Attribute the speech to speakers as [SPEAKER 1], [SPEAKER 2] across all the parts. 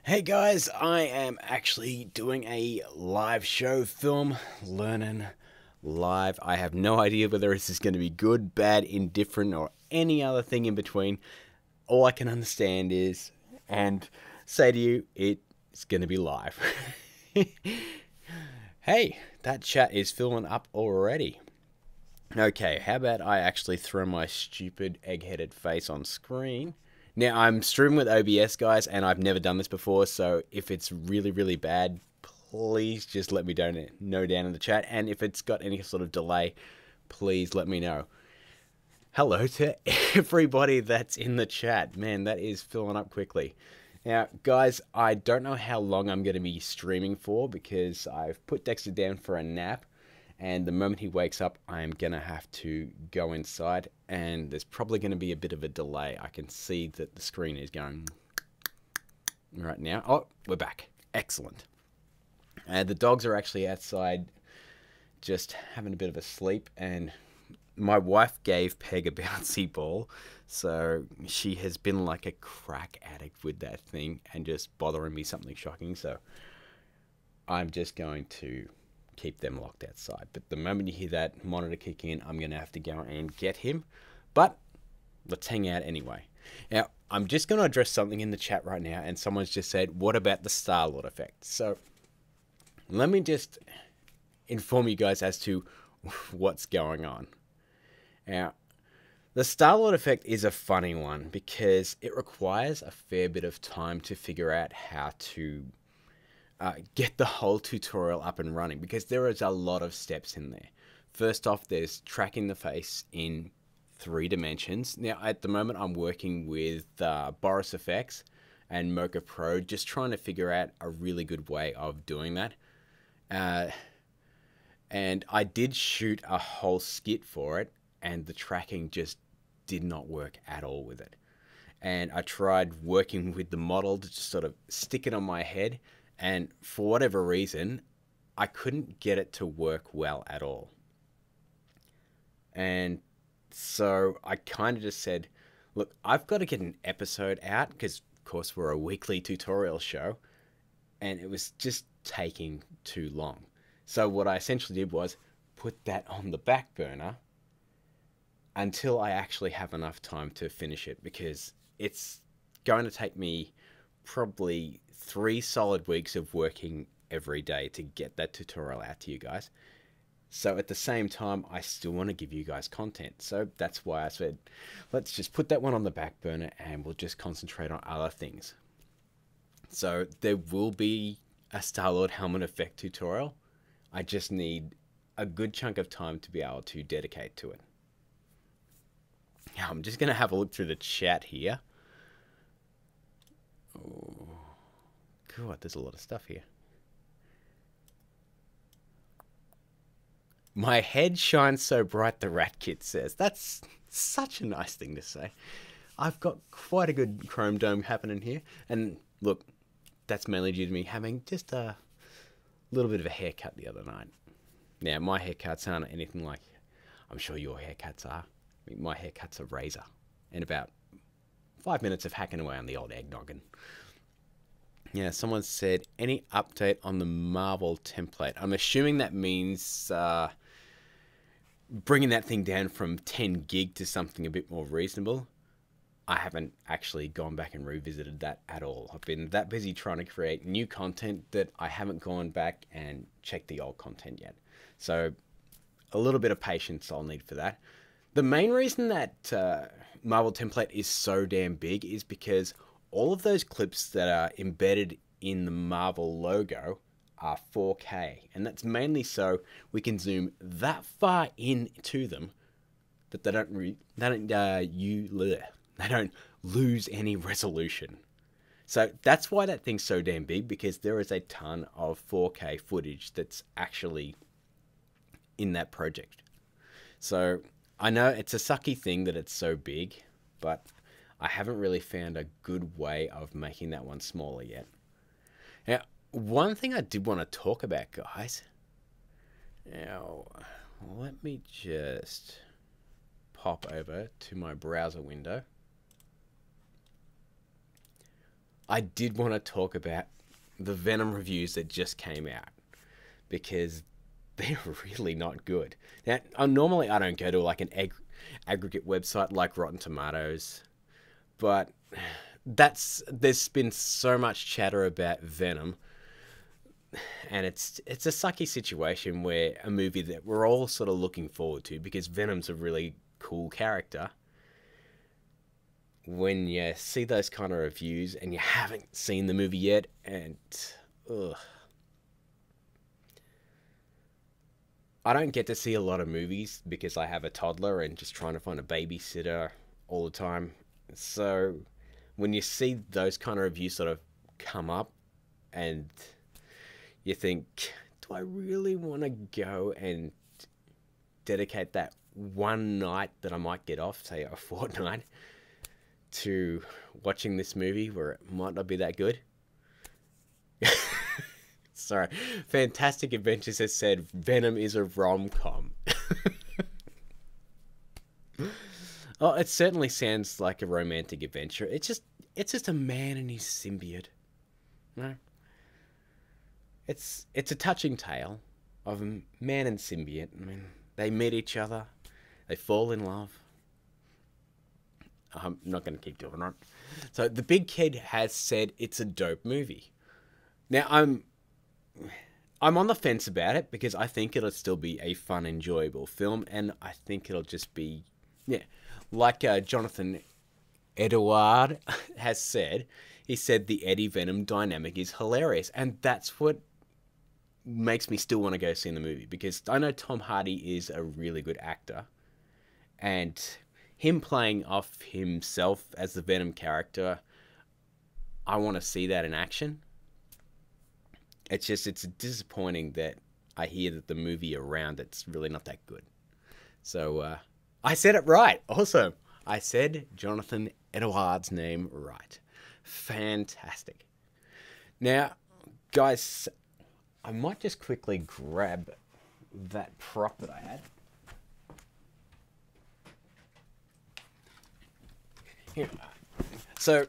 [SPEAKER 1] Hey guys, I am actually doing a live show, Film Learnin live. I have no idea whether this is going to be good, bad, indifferent, or any other thing in between. All I can understand is, and say to you, it's going to be live. Hey, that chat is filling up already. Okay, how about I actually throw my stupid egg-headed face on screen? Now, I'm streaming with OBS, guys, and I've never done this before, so if it's really, really bad, please just let me know down in the chat, and if it's got any sort of delay, please let me know. Hello to everybody that's in the chat. Man, that is filling up quickly. Now, guys, I don't know how long I'm going to be streaming for because I've put Dexter down for a nap. And the moment he wakes up, I'm going to have to go inside. And there's probably going to be a bit of a delay. I can see that the screen is going right now. Oh, we're back. Excellent. And the dogs are actually outside just having a bit of a sleep. And my wife gave Peg a bouncy ball. So she has been like a crack addict with that thing and just bothering me something shocking. So I'm just going to keep them locked outside. But the moment you hear that monitor kick in, I'm going to have to go and get him. But let's hang out anyway. Now, I'm just going to address something in the chat right now, and someone's just said, what about the Star-Lord effect? So let me just inform you guys as to what's going on. Now, the Star-Lord effect is a funny one because it requires a fair bit of time to figure out how to get the whole tutorial up and running because there is a lot of steps in there. First off, there's tracking the face in 3 dimensions. Now, at the moment, I'm working with Boris FX and Mocha Pro, just trying to figure out a really good way of doing that. And I did shoot a whole skit for it, and the tracking just did not work at all with it. And I tried working with the model to just sort of stick it on my head, and for whatever reason, I couldn't get it to work well at all. And so I kind of just said, look, I've got to get an episode out because, of course, we're a weekly tutorial show. And it was just taking too long. So what I essentially did was put that on the back burner until I actually have enough time to finish it because it's going to take me probably 3 solid weeks of working every day to get that tutorial out to you guys. So at the same time, I still want to give you guys content. So that's why I said, let's just put that one on the back burner and we'll just concentrate on other things. So there will be a Star-Lord helmet effect tutorial. I just need a good chunk of time to be able to dedicate to it. Now I'm just going to have a look through the chat here. Oh, God, there's a lot of stuff here. My head shines so bright, the Rat Kid says. That's such a nice thing to say. I've got quite a good chrome dome happening here. And look, that's mainly due to me having just a little bit of a haircut the other night. Now, my haircuts aren't anything like, I'm sure your haircuts are. I mean, my haircut's a razor. And about 5 minutes of hacking away on the old egg noggin. Yeah, someone said, any update on the Marvel template? I'm assuming that means bringing that thing down from 10 gig to something a bit more reasonable. I haven't actually gone back and revisited that at all. I've been that busy trying to create new content that I haven't gone back and checked the old content yet. So a little bit of patience I'll need for that. The main reason that Marvel template is so damn big is because all of those clips that are embedded in the Marvel logo are 4K. And that's mainly so we can zoom that far into them that they don't lose any resolution. So that's why that thing's so damn big, because there is a ton of 4K footage that's actually in that project. So I know it's a sucky thing that it's so big, but I haven't really found a good way of making that one smaller yet. Now, one thing I did want to talk about, guys. Now, let me just pop over to my browser window. I did want to talk about the Venom reviews that just came out, because they're really not good. Now, normally I don't go to like an aggregate website like Rotten Tomatoes, but there's been so much chatter about Venom, and it's a sucky situation where a movie that we're all sort of looking forward to, because Venom's a really cool character, when you see those kind of reviews and you haven't seen the movie yet, and ugh. I don't get to see a lot of movies because I have a toddler and just trying to find a babysitter all the time. So when you see those kind of reviews sort of come up, and you think, do I really want to go and dedicate that one night that I might get off, say a fortnight, to watching this movie where it might not be that good? Sorry. Fantastic Adventures has said Venom is a rom-com. Oh, it certainly sounds like a romantic adventure. It's just a man and his symbiote. No. It's a touching tale of a man and symbiote. I mean, they meet each other, they fall in love. I'm not going to keep doing it. So the big kid has said it's a dope movie. Now I'm on the fence about it, because I think it'll still be a fun, enjoyable film, and I think it'll just be, yeah, like Jonathan Edouard has said. He said the Eddie Venom dynamic is hilarious, and that's what makes me still want to go see the movie, because I know Tom Hardy is a really good actor, and him playing off himself as the Venom character, I want to see that in action. It's disappointing that I hear that the movie around it's really not that good. So I said it right. Awesome. I said Jonathan Edouard's name right. Fantastic. Now, guys, I might just quickly grab that prop that I had. Here. So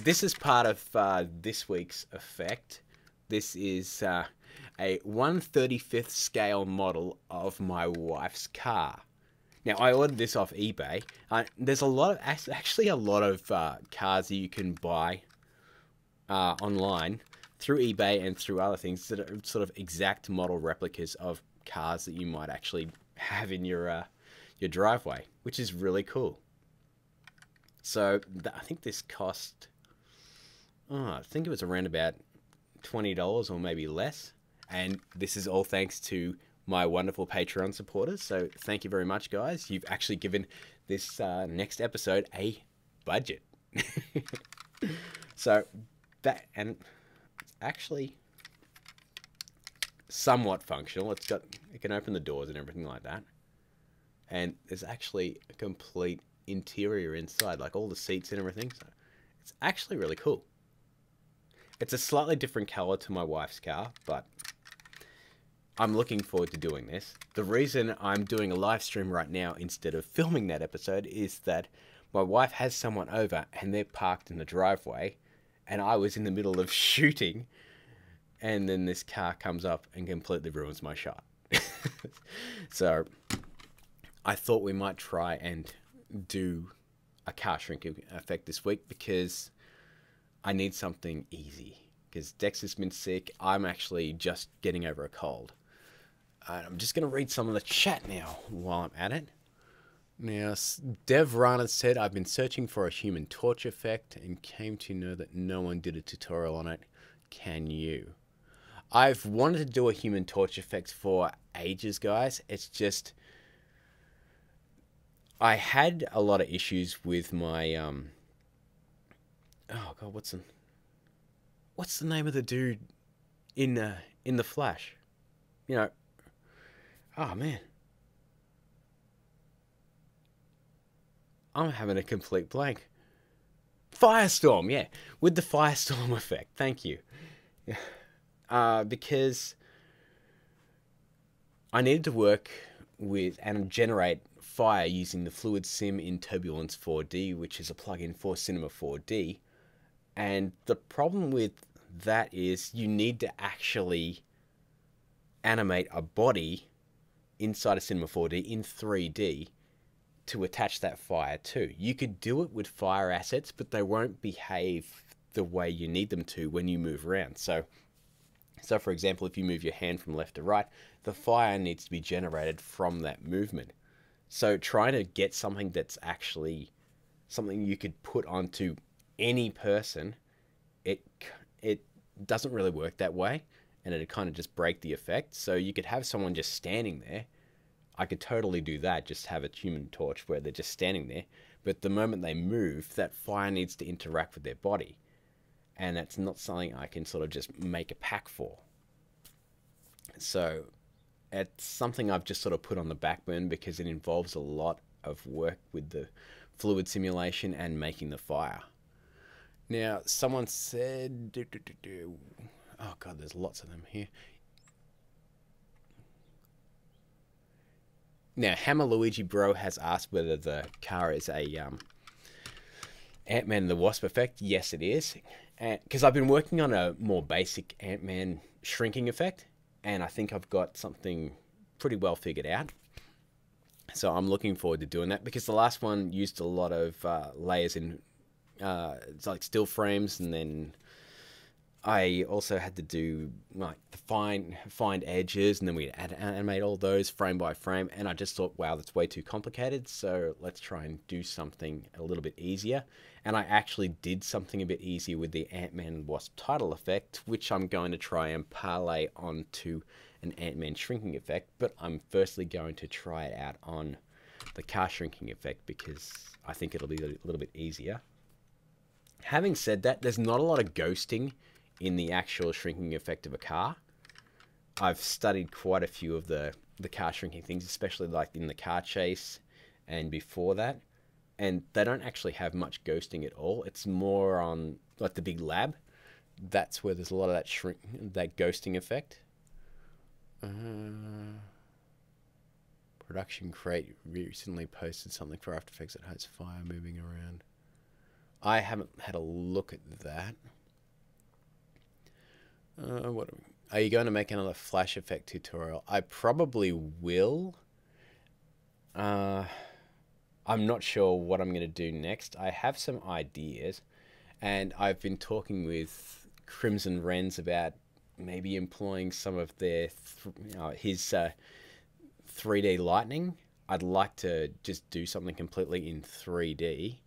[SPEAKER 1] this is part of this week's effect. This is a 1/35th scale model of my wife's car. Now, I ordered this off eBay. There's actually a lot of cars that you can buy online through eBay and through other things that are sort of exact model replicas of cars that you might actually have in your driveway, which is really cool. So I think this cost, I think it was around about $20 or maybe less. And this is all thanks to my wonderful Patreon supporters. So thank you very much, guys. You've actually given this next episode a budget. So that, and it's actually somewhat functional. It can open the doors and everything like that. And there's actually a complete interior inside, like all the seats and everything. So it's actually really cool. It's a slightly different color to my wife's car, but I'm looking forward to doing this. The reason I'm doing a live stream right now instead of filming that episode is that my wife has someone over and they're parked in the driveway, and I was in the middle of shooting, and then this car comes up and completely ruins my shot. So I thought we might try and do a car shrinking effect this week, because I need something easy, because Dexter's been sick. I'm actually just getting over a cold. I'm just going to read some of the chat now while I'm at it. Now, Dev Rana said, I've been searching for a Human Torch effect and came to know that no one did a tutorial on it. Can you? I've wanted to do a Human Torch effect for ages, guys. It's just, I had a lot of issues with my, oh god, what's the name of the dude in the Flash? You know, oh man, I'm having a complete blank. Firestorm, yeah, with the Firestorm effect. Thank you. Because I needed to work with and generate fire using the Fluid Sim in Turbulence 4D, which is a plugin for Cinema 4D. And the problem with that is you need to actually animate a body inside a Cinema 4D in 3D to attach that fire to. You could do it with fire assets, but they won't behave the way you need them to when you move around. So for example, if you move your hand from left to right, the fire needs to be generated from that movement. So trying to get something that's actually something you could put onto any person, it doesn't really work that way, and it'd kind of just break the effect. So you could have someone just standing there. I could totally do that, just have a human torch where they're just standing there. But the moment they move, that fire needs to interact with their body. And that's not something I can sort of just make a pack for. So it's something I've just sort of put on the back burner because it involves a lot of work with the fluid simulation and making the fire. Now, someone said, oh God, there's lots of them here. Now, Hammer Luigi Bro has asked whether the car is a Ant-Man and the Wasp effect. Yes, it is. Because I've been working on a more basic Ant-Man shrinking effect, and I think I've got something pretty well figured out. So I'm looking forward to doing that, because the last one used a lot of layers in it's like still frames, and then I also had to do like find edges, and then we animate all those frame by frame, and I just thought, wow, that's way too complicated, so let's try and do something a little bit easier. And I actually did something a bit easier with the Ant-Man and Wasp title effect, which I'm going to try and parlay onto an Ant-Man shrinking effect, but I'm firstly going to try it out on the car shrinking effect because I think it'll be a little bit easier. Having said that, there's not a lot of ghosting in the actual shrinking effect of a car. I've studied quite a few of the car shrinking things, especially like in the car chase and before that, and they don't actually have much ghosting at all. It's more on like the big lab. That's where there's a lot of that ghosting effect. Production Crate recently posted something for After Effects that has fire moving around. I haven't had a look at that. Are you going to make another Flash effect tutorial? I probably will. I'm not sure what I'm going to do next. I have some ideas, and I've been talking with Crimson Wrens about maybe employing some of their his 3D lighting. I'd like to just do something completely in 3D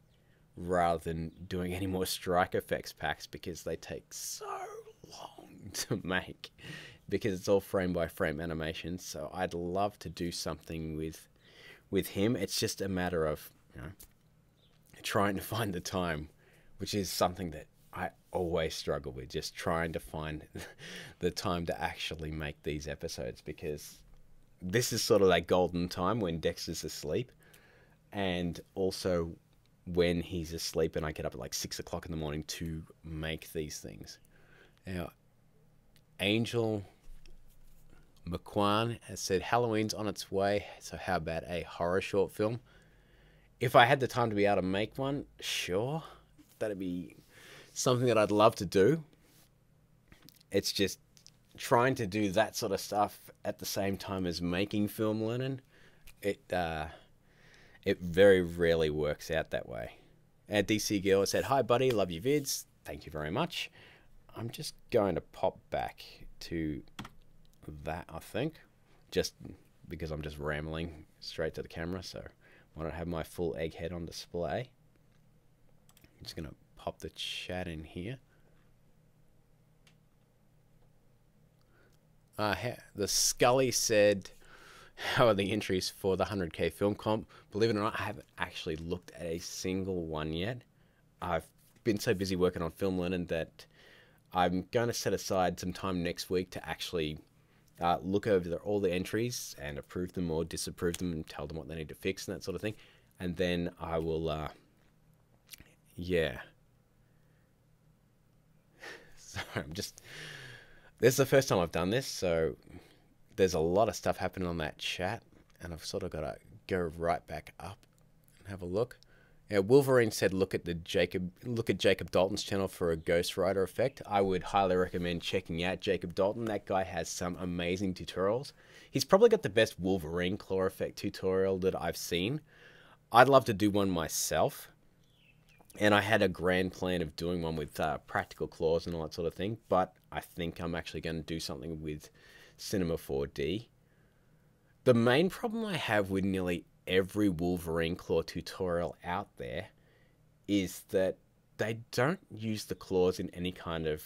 [SPEAKER 1] rather than doing any more strike effects packs, because they take so long to make, because it's all frame by frame animation. So I'd love to do something with him. It's just a matter of, you know, trying to find the time, which is something that I always struggle with, just trying to find the time to actually make these episodes, because this is sort of that golden time when Dexter's asleep, and also when he's asleep and I get up at like 6 o'clock in the morning to make these things. Now, Angel McQuan has said Halloween's on its way, so how about a horror short film? If I had the time to be able to make one, sure, that'd be something that I'd love to do. It's just trying to do that sort of stuff at the same time as making Film Learnin. It very rarely works out that way. And DC Girl said, hi buddy, love your vids. Thank you very much. I'm just going to pop back to that, I think, just because I'm just rambling straight to the camera, so I don't have my full egghead on display. I'm just going to pop the chat in here. The Scully said, how are the entries for the 100k film comp? Believe it or not, I haven't actually looked at a single one yet. I've been so busy working on Film Learnin that I'm going to set aside some time next week to actually look over all the entries and approve them or disapprove them and tell them what they need to fix and that sort of thing. And then I will, yeah. Sorry, this is the first time I've done this, so there's a lot of stuff happening on that chat, and I've sort of got to go right back up and have a look. Yeah, Wolverine said, look at Jacob Dalton's channel for a Ghost Rider effect. I would highly recommend checking out Jacob Dalton. That guy has some amazing tutorials. He's probably got the best Wolverine claw effect tutorial that I've seen. I'd love to do one myself. And I had a grand plan of doing one with practical claws and all that sort of thing. But I think I'm actually going to do something with Cinema 4D. The main problem I have with nearly every Wolverine claw tutorial out there is that they don't use the claws in any kind of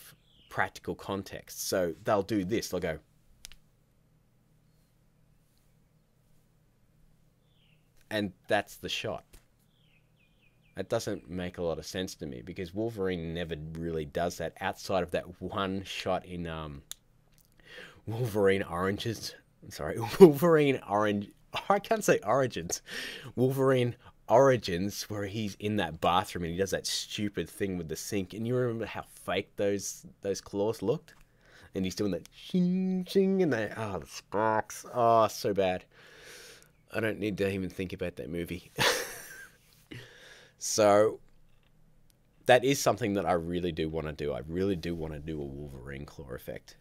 [SPEAKER 1] practical context. So they'll do this, they'll go, and that's the shot. That doesn't make a lot of sense to me, because Wolverine never really does that outside of that one shot in Wolverine Origins, where he's in that bathroom and he does that stupid thing with the sink. And you remember how fake those claws looked? And he's doing that shing shing and that, the sparks. Oh, so bad. I don't need to even think about that movie. So that is something that I really do want to do. I really do want to do a Wolverine claw effect.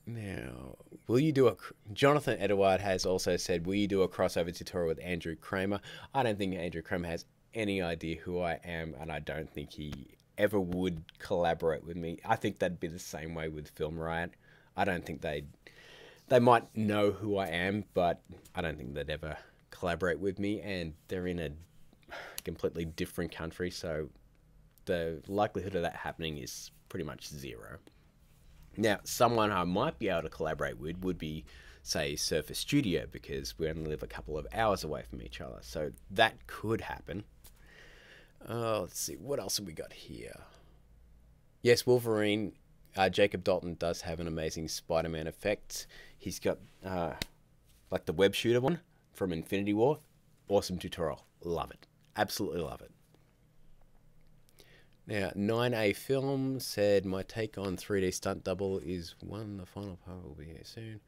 [SPEAKER 1] Now, will you do a... Jonathan Edward has also said, will you do a crossover tutorial with Andrew Kramer? I don't think Andrew Kramer has any idea who I am, and I don't think he ever would collaborate with me. I think that'd be the same way with Film Riot. I don't think they might know who I am, but I don't think they'd ever collaborate with me, and they're in a completely different country, so the likelihood of that happening is pretty much zero. Now, someone I might be able to collaborate with would be, say, Surface Studio, because we only live a couple of hours away from each other, so that could happen. Let's see, what else have we got here? Yes, Wolverine, Jacob Dalton does have an amazing Spider-Man effect. He's got, like the web shooter one from Infinity War. Awesome tutorial. Love it. Absolutely love it. Now, 9A Film said, my take on 3D stunt double is one, the final part will be here soon,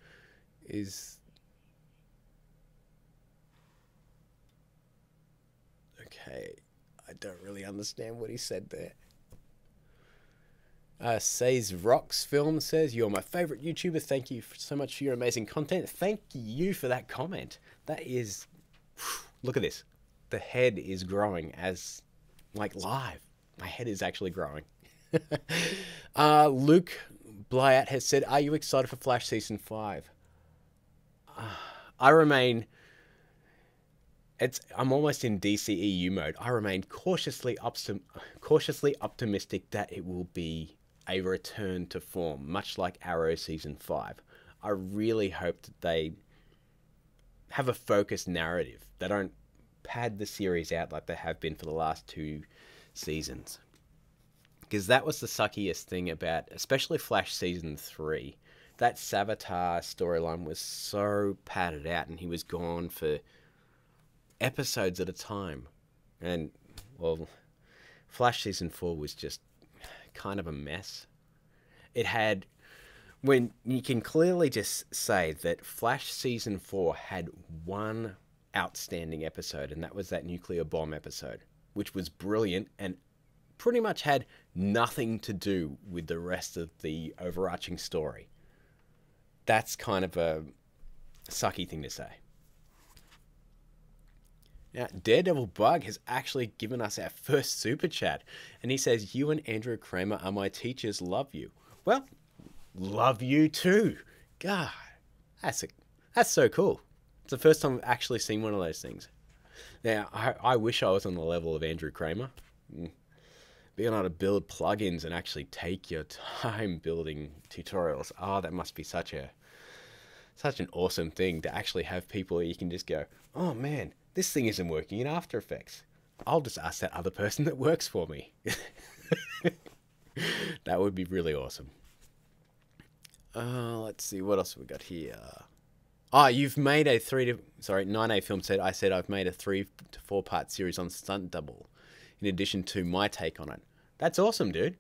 [SPEAKER 1] okay, I don't really understand what he said there. Says Rocks Film says, you're my favorite YouTuber. Thank you so much for your amazing content. Thank you for that comment. That is, look at this. The head is growing as, like, live. My head is actually growing. Luke Blyat has said, are you excited for Flash Season 5? I remain... I'm almost in DCEU mode. I remain cautiously optimistic that it will be a return to form, much like Arrow Season 5. I really hope that they have a focused narrative. They don't pad the series out like they have been for the last 2 seasons. Because that was the suckiest thing about, especially Flash Season 3. That Savitar storyline was so padded out, and he was gone for episodes at a time. And, well, Flash Season 4 was just kind of a mess. It had... When you can clearly just say that Flash Season 4 had one outstanding episode, and that was that nuclear bomb episode, which was brilliant and pretty much had nothing to do with the rest of the overarching story. That's kind of a sucky thing to say. Now, Daredevil Bug has actually given us our first super chat, and he says, you and Andrew Kramer are my teachers, love you. Well, love you too. God, that's so cool. It's the first time I've actually seen one of those things. Now, I wish I was on the level of Andrew Kramer. Being able to build plugins and actually take your time building tutorials. Oh, that must be such an awesome thing to actually have people where you can just go, oh man, this thing isn't working in After Effects. I'll just ask that other person that works for me. That would be really awesome. Let's see, what else have we got here? You've made a 9A Film said, I've made a 3 to 4 part series on stunt double, in addition to my take on it. That's awesome, dude.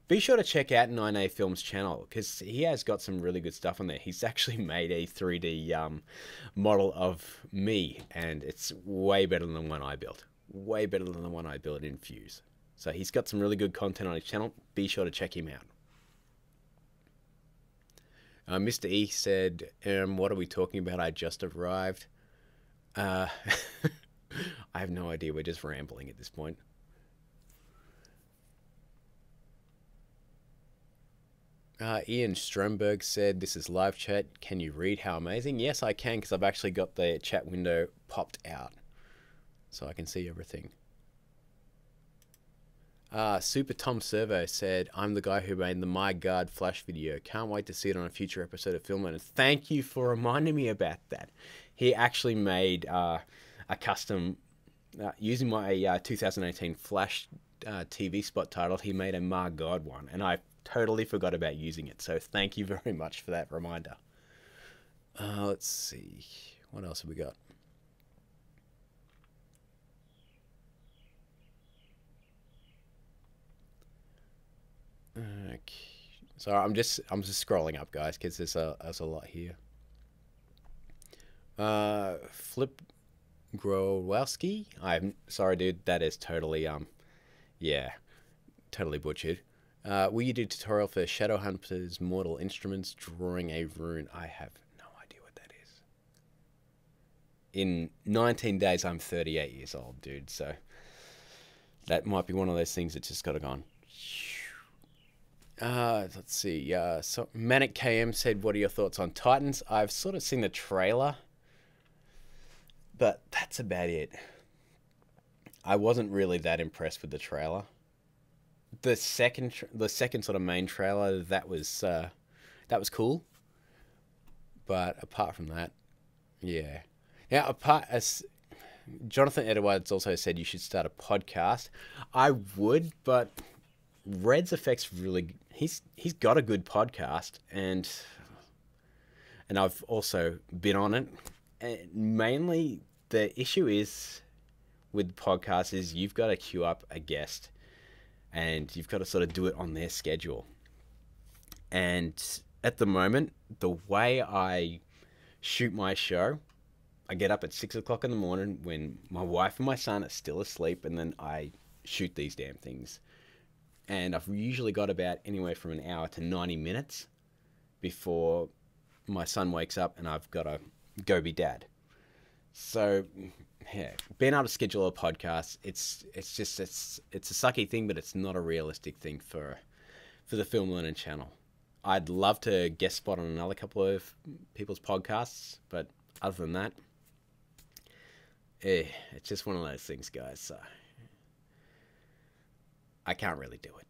[SPEAKER 1] Be sure to check out 9A Films' channel, because he has got some really good stuff on there. He's actually made a 3D model of me, and it's way better than the one I built. Way better than the one I built in Fuse. So he's got some really good content on his channel. Be sure to check him out. Mr. E said, what are we talking about? I just arrived. I have no idea. We're just rambling at this point. Ian Stromberg said, this is live chat. Can you read how amazing? Yes, I can, because I've actually got the chat window popped out, so I can see everything. Super Tom Servo said, I'm the guy who made the My God Flash video. Can't wait to see it on a future episode of Film Learnin. Thank you for reminding me about that. He actually made a custom, using my 2018 Flash TV spot title, he made a My God one, and I totally forgot about using it. So thank you very much for that reminder. Let's see. What else have we got? Okay. So I'm just scrolling up, guys, because there's a lot here. Flip Growalski. I'm sorry, dude. That is totally yeah, totally butchered. Will you do a tutorial for Shadowhunter's Mortal Instruments drawing a rune? I have no idea what that is. In 19 days, I'm 38 years old, dude. So that might be one of those things that just got to go on. Let's see. So Manic KM said, what are your thoughts on Titans? I've sort of seen the trailer, but that's about it. I wasn't really that impressed with the trailer. The second sort of main trailer, that was cool. But apart from that, yeah. Now, as Jonathan Edwards also said, you should start a podcast. I would, but Red's Effects really, he's got a good podcast, and I've also been on it. And mainly, the issue is with podcasts is you've got to queue up a guest, and you've got to sort of do it on their schedule. And at the moment, the way I shoot my show, I get up at 6 o'clock in the morning when my wife and my son are still asleep, and then I shoot these damn things. And I've usually got about anywhere from an hour to 90 minutes before my son wakes up and I've got to go be dad. So, yeah, being able to schedule a podcast, it's a sucky thing, but it's not a realistic thing for the Film Learnin channel. I'd love to guest spot on another couple of people's podcasts, but other than that, it's just one of those things, guys. So I can't really do it.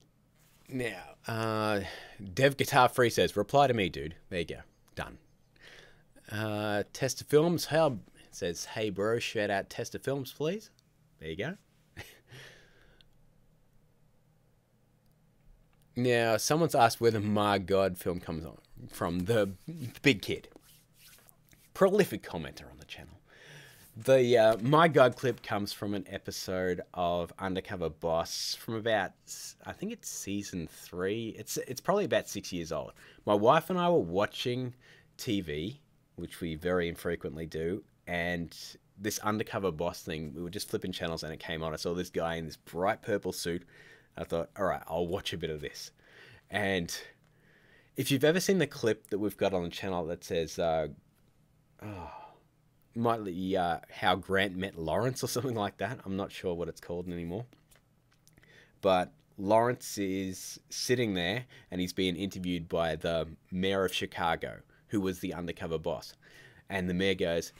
[SPEAKER 1] Now, Dev Guitar Free says, reply to me, dude. There you go. Done. Tester Films says, hey, bro, shout out Tester Films, please. There you go. Now, someone's asked where the My God film comes on from. The Big Kid. Prolific commenter on the channel. The My God clip comes from an episode of Undercover Boss from about, I think it's season 3. It's probably about 6 years old. My wife and I were watching TV, which we very infrequently do, and this Undercover Boss thing, we were just flipping channels and it came on. I saw this guy in this bright purple suit. I thought, all right, I'll watch a bit of this. And if you've ever seen the clip that we've got on the channel that says, how Grant met Lawrence or something like that. I'm not sure what it's called anymore. But Lawrence is sitting there and he's being interviewed by the mayor of Chicago, who was the undercover boss. And the mayor goes,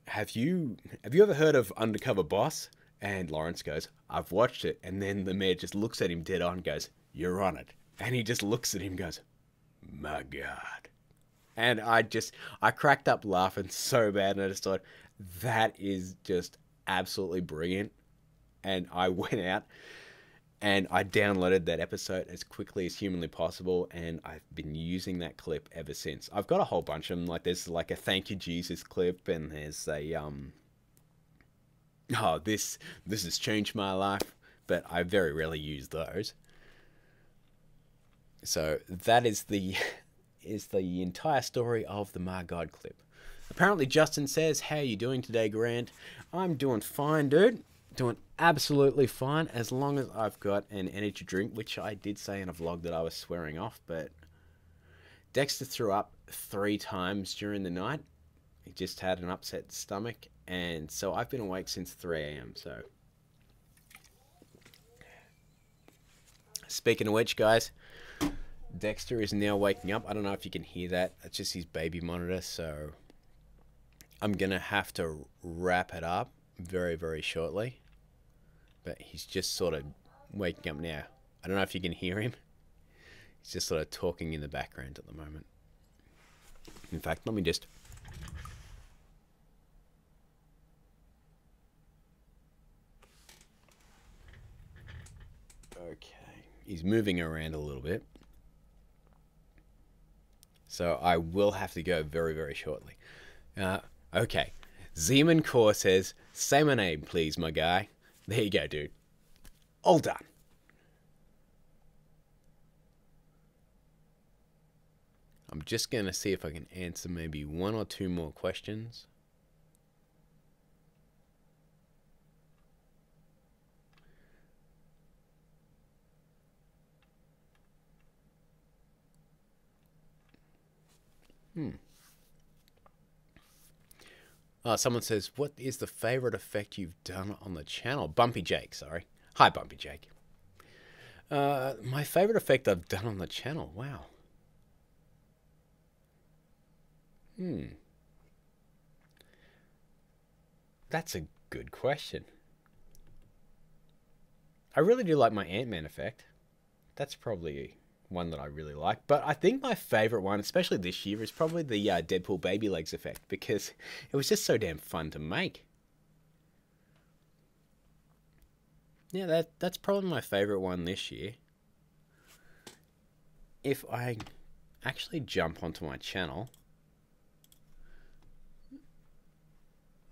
[SPEAKER 1] have you ever heard of Undercover Boss? And Lawrence goes, I've watched it. And then the mayor just looks at him dead on and goes, you're on it. And he just looks at him and goes, my God. And I cracked up laughing so bad, and I just thought, that is just absolutely brilliant. And I went out and I downloaded that episode as quickly as humanly possible, and I've been using that clip ever since. I've got a whole bunch of them. Like, there's like a Thank You Jesus clip, and there's a this has changed my life, but I very rarely use those. So that is the entire story of the My God clip. Apparently Justin says, "How you doing today, Grant?" I'm doing fine, dude. Doing absolutely fine, as long as I've got an energy drink, which I did say in a vlog that I was swearing off, but Dexter threw up 3 times during the night. He just had an upset stomach, and so I've been awake since 3 a.m. So, speaking of which, guys, Dexter is now waking up. I don't know if you can hear that. That's just his baby monitor, so I'm going to have to wrap it up very, very shortly. But he's just sort of waking up now. I don't know if you can hear him. He's just sort of talking in the background at the moment. In fact, let me just... Okay. He's moving around a little bit. So I will have to go very, very shortly. Okay. Zeman Core says, "Say my name, please, my guy." There you go, dude. All done. I'm just going to see if I can answer maybe 1 or 2 more questions. Someone says, "What is the favorite effect you've done on the channel?" Bumpy Jake, sorry. Hi, Bumpy Jake. My favorite effect I've done on the channel. Wow. That's a good question. I really do like my Ant-Man effect. That's probably one that I really like. But I think my favorite one, especially this year, is probably the Deadpool baby legs effect, because it was just so damn fun to make. Yeah, that's probably my favorite one this year. If I actually jump onto my channel,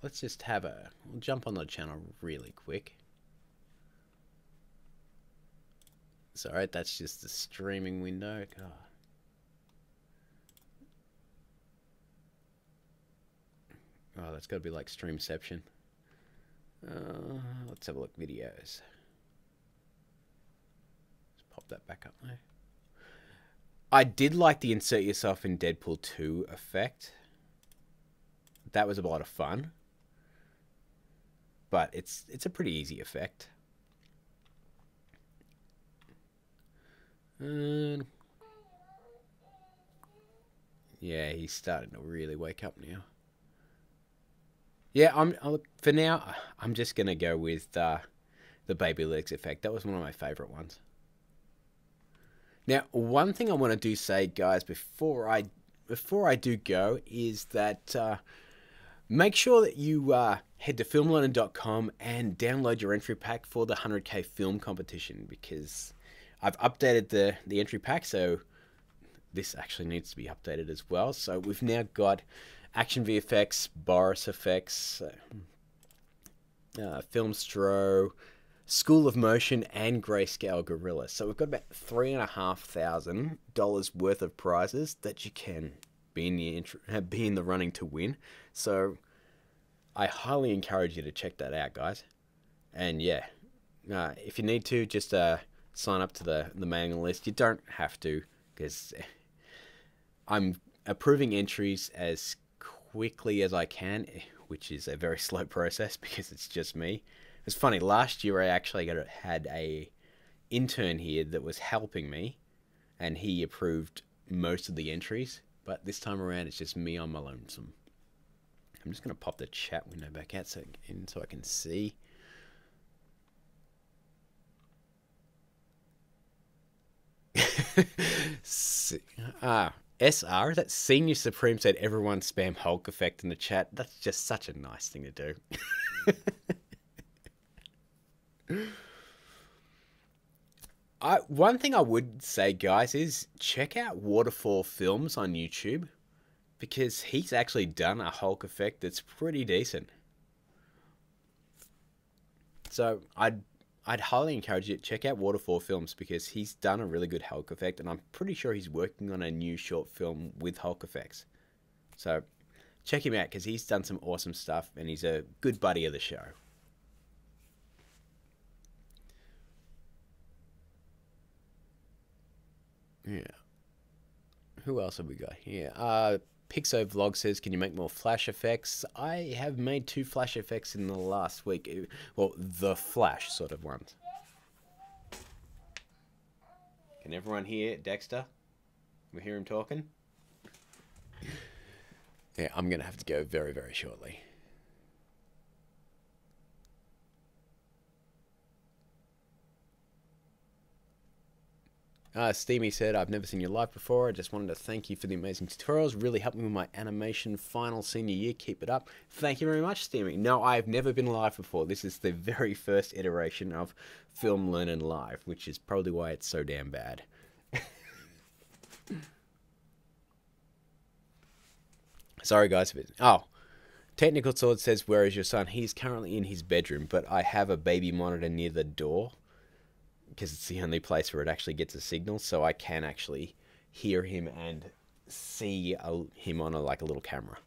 [SPEAKER 1] let's just have we'll jump on the channel really quick. Sorry, that's just the streaming window. God. Oh, that's got to be like Streamception. Let's have a look. Videos. Let's pop that back up there. I did like the insert yourself in Deadpool 2 effect. That was a lot of fun. But it's a pretty easy effect. Yeah, he's starting to really wake up now. Yeah, for now, I'm just gonna go with the baby legs effect. That was one of my favorite ones. Now, one thing I want to do say, guys, before I do go, is that make sure that you head to filmlearnin.com and download your entry pack for the 100k film competition, because I've updated the entry pack, so this actually needs to be updated as well. So we've now got Action VFX, Boris effects, Film Stro, School of Motion, and Grayscale Gorilla. So we've got about $3,500 worth of prizes that you can be in the running to win. So I highly encourage you to check that out, guys. And yeah, if you need to, just sign up to the mailing list. You don't have to, because I'm approving entries as quickly as I can, which is a very slow process because it's just me. It's funny, last year I actually had a intern here that was helping me, and he approved most of the entries, but this time around it's just me on my lonesome. I'm just going to pop the chat window back out so I can see. SR, that Senior Supreme said everyone spam Hulk effect in the chat. That's just such a nice thing to do. One thing I would say, guys, is check out Waterfall Films on YouTube, because he's actually done a Hulk effect that's pretty decent. So I'd I'd highly encourage you to check out Waterfall Films because he's done a really good Hulk effect, and I'm pretty sure he's working on a new short film with Hulk effects. So check him out because he's done some awesome stuff, and he's a good buddy of the show. Yeah. Who else have we got here? Pixo Vlog says, can you make more flash effects? I have made 2 flash effects in the last week. Well, the flash sort of ones. Can everyone hear Dexter? We hear him talking? Yeah, I'm going to have to go very, very shortly. Steamy said, I've never seen you live before. I just wanted to thank you for the amazing tutorials. Really helped me with my animation final senior year. Keep it up. Thank you very much, Steamy. No, I've never been live before. This is the very first iteration of Film Learnin Live, which is probably why it's so damn bad. Sorry, guys. Oh, Technical Sword says, where is your son? He's currently in his bedroom, but I have a baby monitor near the door, because it's the only place where it actually gets a signal, so I can actually hear him and see him on a little camera.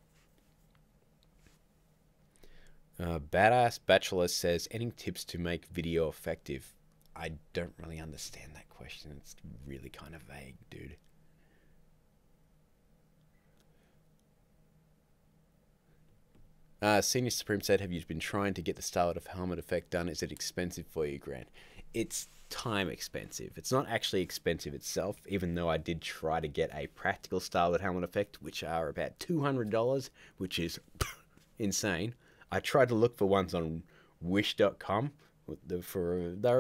[SPEAKER 1] Badass Bachelor says, any tips to make video effective? I don't really understand that question. It's really kind of vague, dude. Senior Supreme said, have you been trying to get the Starlight of Helmet effect done? Is it expensive for you, Grant? It's time expensive. It's not actually expensive itself, even though I did try to get a practical Starlight Helmet effect, which are about $200, which is insane. I tried to look for ones on wish.com. They're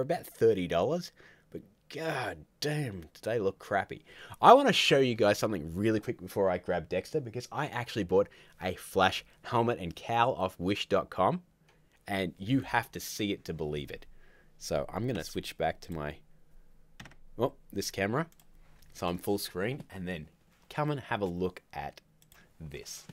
[SPEAKER 1] about $30, but god damn, did they look crappy. I want to show you guys something really quick before I grab Dexter, because I actually bought a flash helmet and cowl off wish.com, and you have to see it to believe it. So I'm going to switch back to this camera, so I'm full screen, and then come and have a look at this.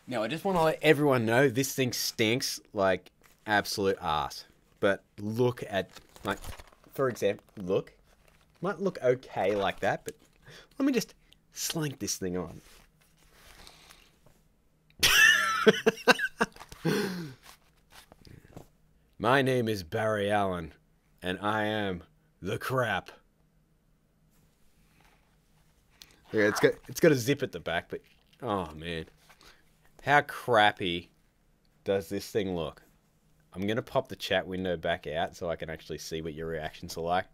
[SPEAKER 1] Now, I just want to let everyone know this thing stinks like absolute ass. But look at, for example, might look okay like that, but let me just slank this thing on. My name is Barry Allen, and I am the crap. Yeah, it's got a zip at the back, but oh man, how crappy does this thing look? I'm gonna pop the chat window back out so I can actually see what your reactions are like.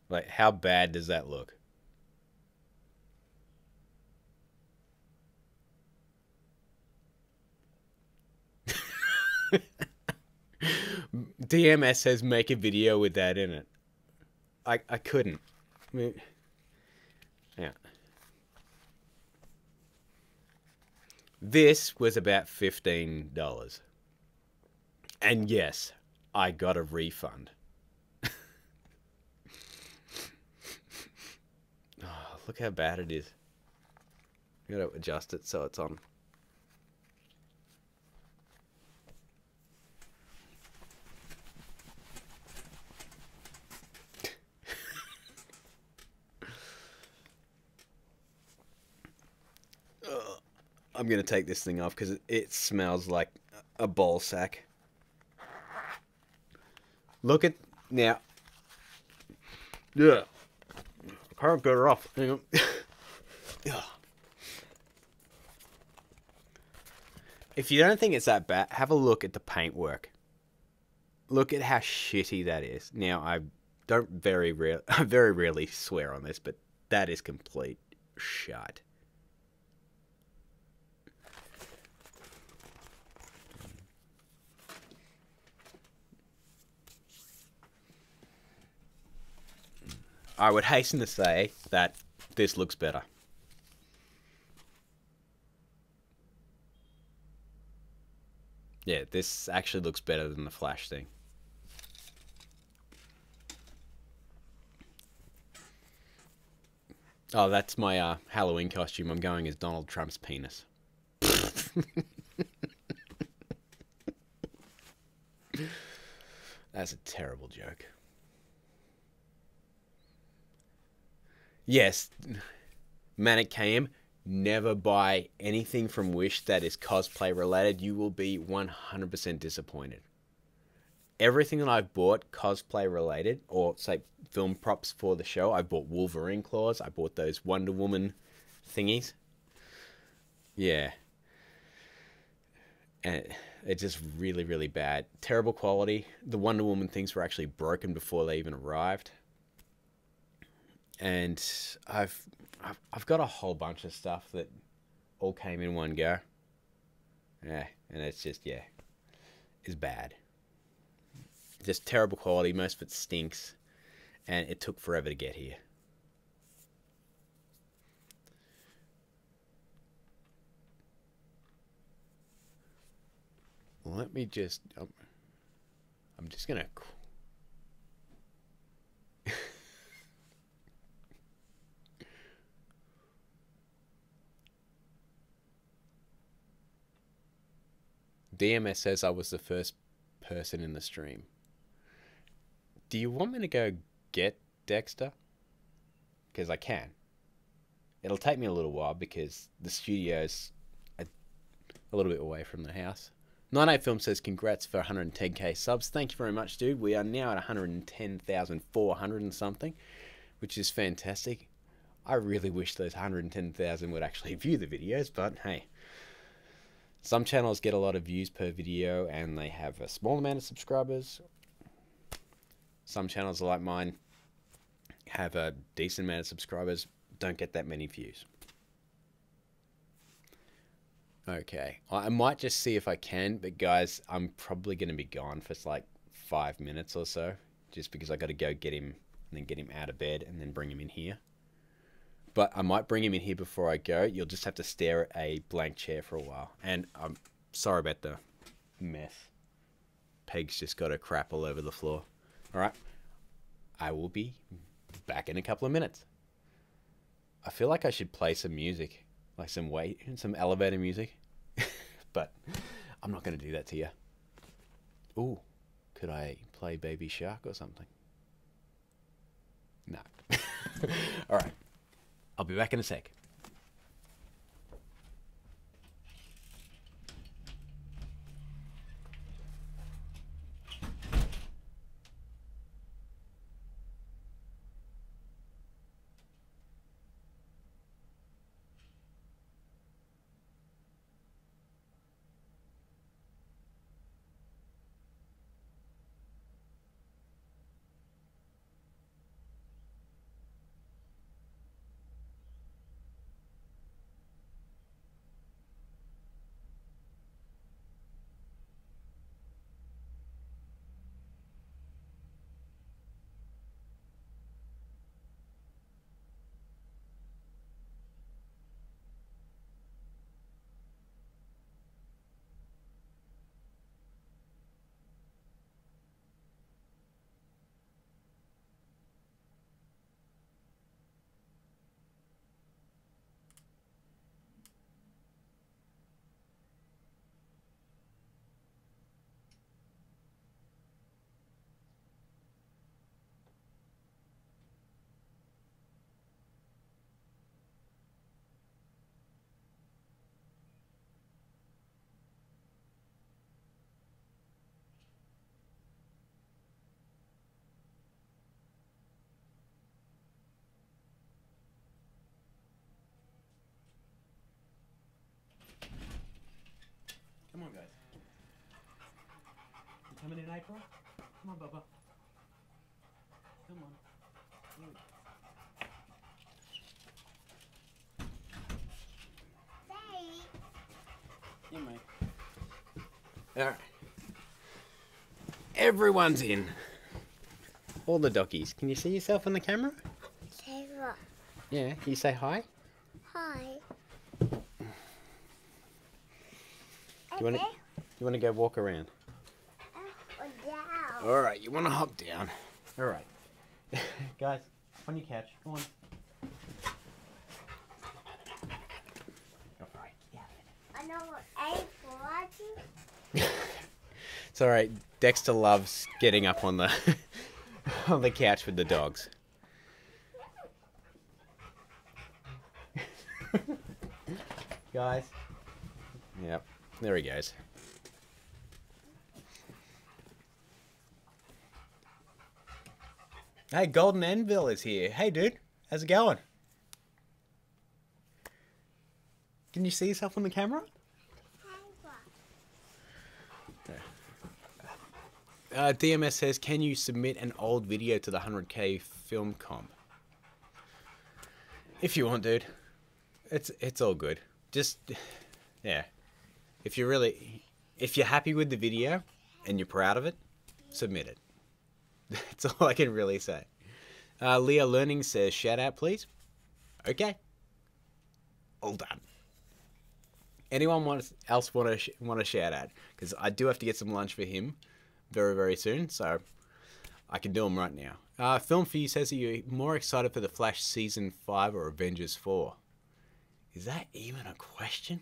[SPEAKER 1] Like, how bad does that look? DMS says make a video with that in it. I couldn't. I mean, yeah. This was about $15. And yes, I got a refund. Oh, look how bad it is. I'm going to adjust it so it's on. I'm going to take this thing off because it smells like a ball sack. Look at, now. Yeah. I can't get it off. Hang on. If you don't think it's that bad, have a look at the paintwork. Look at how shitty that is. Now, I very rarely swear on this, but that is complete shite. I would hasten to say that this looks better. Yeah, this actually looks better than the Flash thing. Oh, that's my Halloween costume. I'm going as Donald Trump's penis. That's a terrible joke. Yes, Manic KM, never buy anything from Wish that is cosplay related. You will be 100% disappointed. Everything that I've bought cosplay related, or say film props for the show, I bought Wolverine claws, I bought those Wonder Woman thingies. Yeah. And it's just really, really bad. Terrible quality. The Wonder Woman things were actually broken before they even arrived. And I've got a whole bunch of stuff that all came in one go. Yeah, and it's just, yeah, it's bad. Just terrible quality. Most of it stinks. And it took forever to get here. Let me just... I'm just going to... DMS says I was the first person in the stream. Do you want me to go get Dexter? Because I can. It'll take me a little while because the studio's a little bit away from the house. 98 Film says congrats for 110k subs. Thank you very much, dude. We are now at 110,400 and something, which is fantastic. I really wish those 110,000 would actually view the videos, but hey. Some channels get a lot of views per video and they have a small amount of subscribers. Some channels like mine have a decent amount of subscribers, don't get that many views. Okay, I might just see if I can, but guys, I'm probably going to be gone for like 5 minutes or so, just because I got to go get him and then get him out of bed and then bring him in here. But I might bring him in here before I go. You'll just have to stare at a blank chair for a while. And I'm sorry about the mess. Peg's just got her crap all over the floor. Alright. I will be back in a couple of minutes. I feel like I should play some music. Like some elevator music. But I'm not going to do that to you. Ooh. Could I play Baby Shark or something? No. Alright. I'll be back in a sec. Come on, guys. You coming in April? Come on, Bubba. Come on. Yeah, mate. Alright. Everyone's in. All the doggies. Can you see yourself on the camera?
[SPEAKER 2] Say what?
[SPEAKER 1] Yeah, can you say hi?
[SPEAKER 2] Hi.
[SPEAKER 1] You want to go walk around?
[SPEAKER 2] Down.
[SPEAKER 1] Alright, you want to hop down. Alright. Guys, on your couch. Come on.
[SPEAKER 2] I know what April watching.
[SPEAKER 1] It's alright. Dexter loves getting up on the on the couch with the dogs. Guys. Yep. There he goes. Hey, Golden Anvil is here. Hey, dude. How's it going? Can you see yourself on the camera? DMS says, can you submit an old video to the 100k film comp? If you want, dude. It's all good. Just, yeah. If you're happy with the video and you're proud of it, submit it. That's all I can really say. Leah Learning says, shout out, please. Okay. All done. Anyone else want to shout out? Because I do have to get some lunch for him very, very soon, so I can do them right now. Film for You says that you're more excited for The Flash Season 5 or Avengers 4. Is that even a question?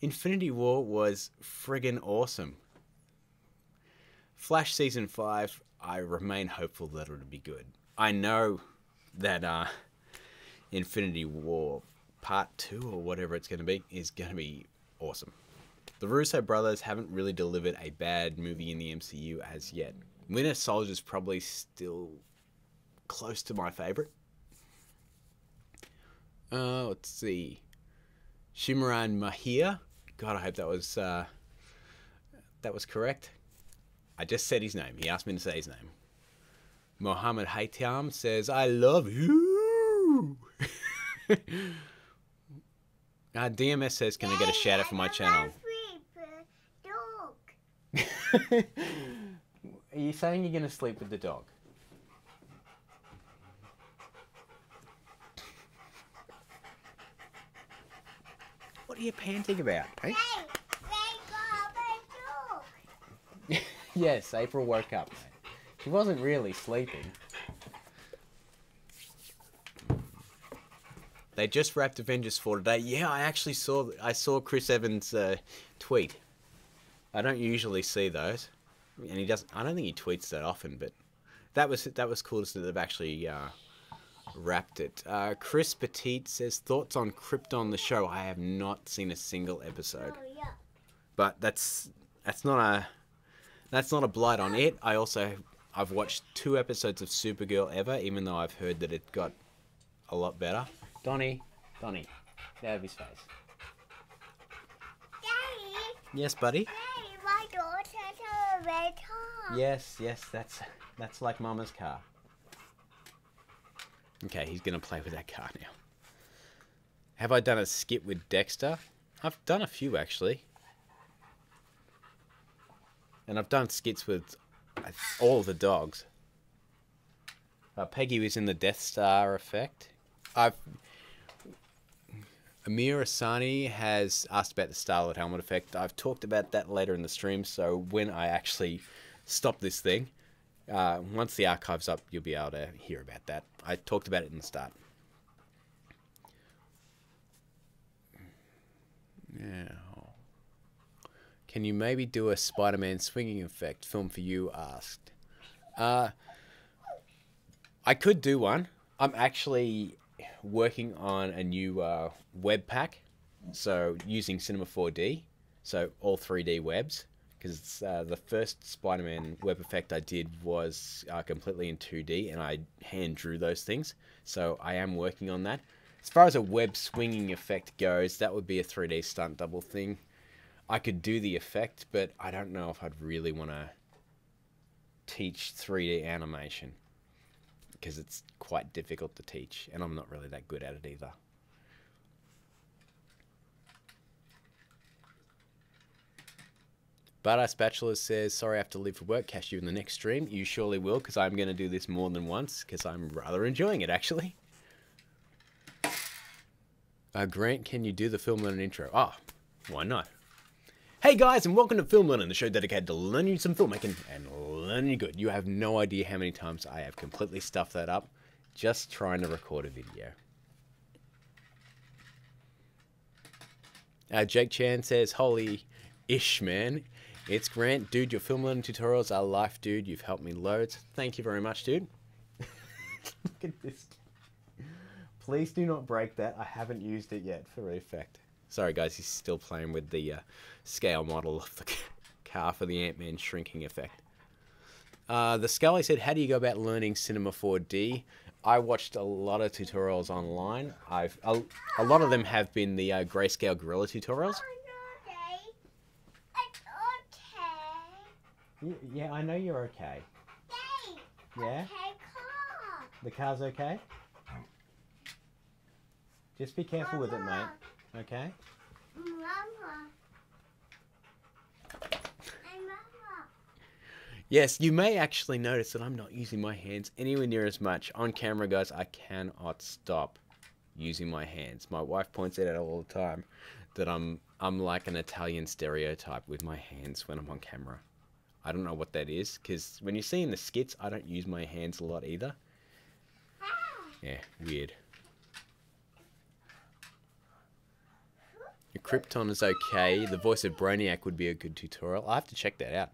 [SPEAKER 1] Infinity War was friggin' awesome. Flash Season 5, I remain hopeful that it'll be good. I know that Infinity War Part 2 or whatever it's going to be is going to be awesome. The Russo brothers haven't really delivered a bad movie in the MCU as yet. Winter Soldier's probably still close to my favorite. Let's see. Shimran Mahir. God, I hope that was correct. I just said his name. He asked me to say his name. Mohammed Haytam says, I love you. DMS says, can I get a shout out for my channel? Are you saying you're going to sleep with the dog? What are you panting about? Eh? Yes, April woke up. She wasn't really sleeping. They just wrapped Avengers 4 today. Yeah, I saw Chris Evans' tweet. I don't usually see those, and he doesn't. I don't think he tweets that often, but that was cool to see that they've actually wrapped it. Chris Petit says, thoughts on Krypton the show. I have not seen a single episode, but that's not a blight on it. I've watched 2 episodes of Supergirl ever, even though I've heard that it got a lot better. Donnie, get out of his face.
[SPEAKER 2] Daddy.
[SPEAKER 1] Yes, buddy.
[SPEAKER 2] Daddy, my daughter has a red car.
[SPEAKER 1] Yes, that's like Mama's car. Okay, he's gonna play with that car now. Have I done a skit with Dexter? I've done a few actually. And I've done skits with all the dogs. Peggy was in the Death Star effect. Amir Asani has asked about the Star-Lord helmet effect. I've talked about that later in the stream, so when I actually stop this thing, once the archive's up, you'll be able to hear about that. I talked about it in the start. Yeah. Can you maybe do a Spider-Man swinging effect? Film for You asked. I could do one. I'm actually working on a new web pack, so using Cinema 4D, so all 3D webs, because the first Spider-Man web effect I did was completely in 2D, and I hand drew those things, so I am working on that. As far as a web swinging effect goes, that would be a 3D stunt double thing. I could do the effect, but I don't know if I'd really want to teach 3D animation, because it's quite difficult to teach, and I'm not really that good at it either. Badass Spatula says, sorry I have to leave for work, catch you in the next stream. You surely will, because I'm going to do this more than once, because I'm rather enjoying it, actually. Grant, can you do the Film Learnin intro? Oh, why not? Hey guys, and welcome to Film Learnin, the show dedicated to learning some filmmaking and learning good. You have no idea how many times I have completely stuffed that up just trying to record a video. Jake Chan says, holy ish, man. It's Grant. Dude, your film learning tutorials are life, dude. You've helped me loads. Thank you very much, dude. Look at this. Please do not break that. I haven't used it yet for effect. Sorry, guys. He's still playing with the scale model of the car for the Ant-Man shrinking effect. The Scully said, how do you go about learning Cinema 4D? I watched a lot of tutorials online. A lot of them have been the Grayscale Gorilla tutorials. Yeah, I know you're okay. Yeah?
[SPEAKER 2] Okay, car.
[SPEAKER 1] The car's okay? Just be careful with it, mate. Okay?
[SPEAKER 2] Mama. Mama.
[SPEAKER 1] Yes, you may actually notice that I'm not using my hands anywhere near as much. On camera, guys, I cannot stop using my hands. My wife points it out all the time that I'm like an Italian stereotype with my hands when I'm on camera. I don't know what that is, because when you see in the skits, I don't use my hands a lot either. Yeah, weird. Your Krypton is okay. The voice of Brainiac would be a good tutorial. I'll have to check that out.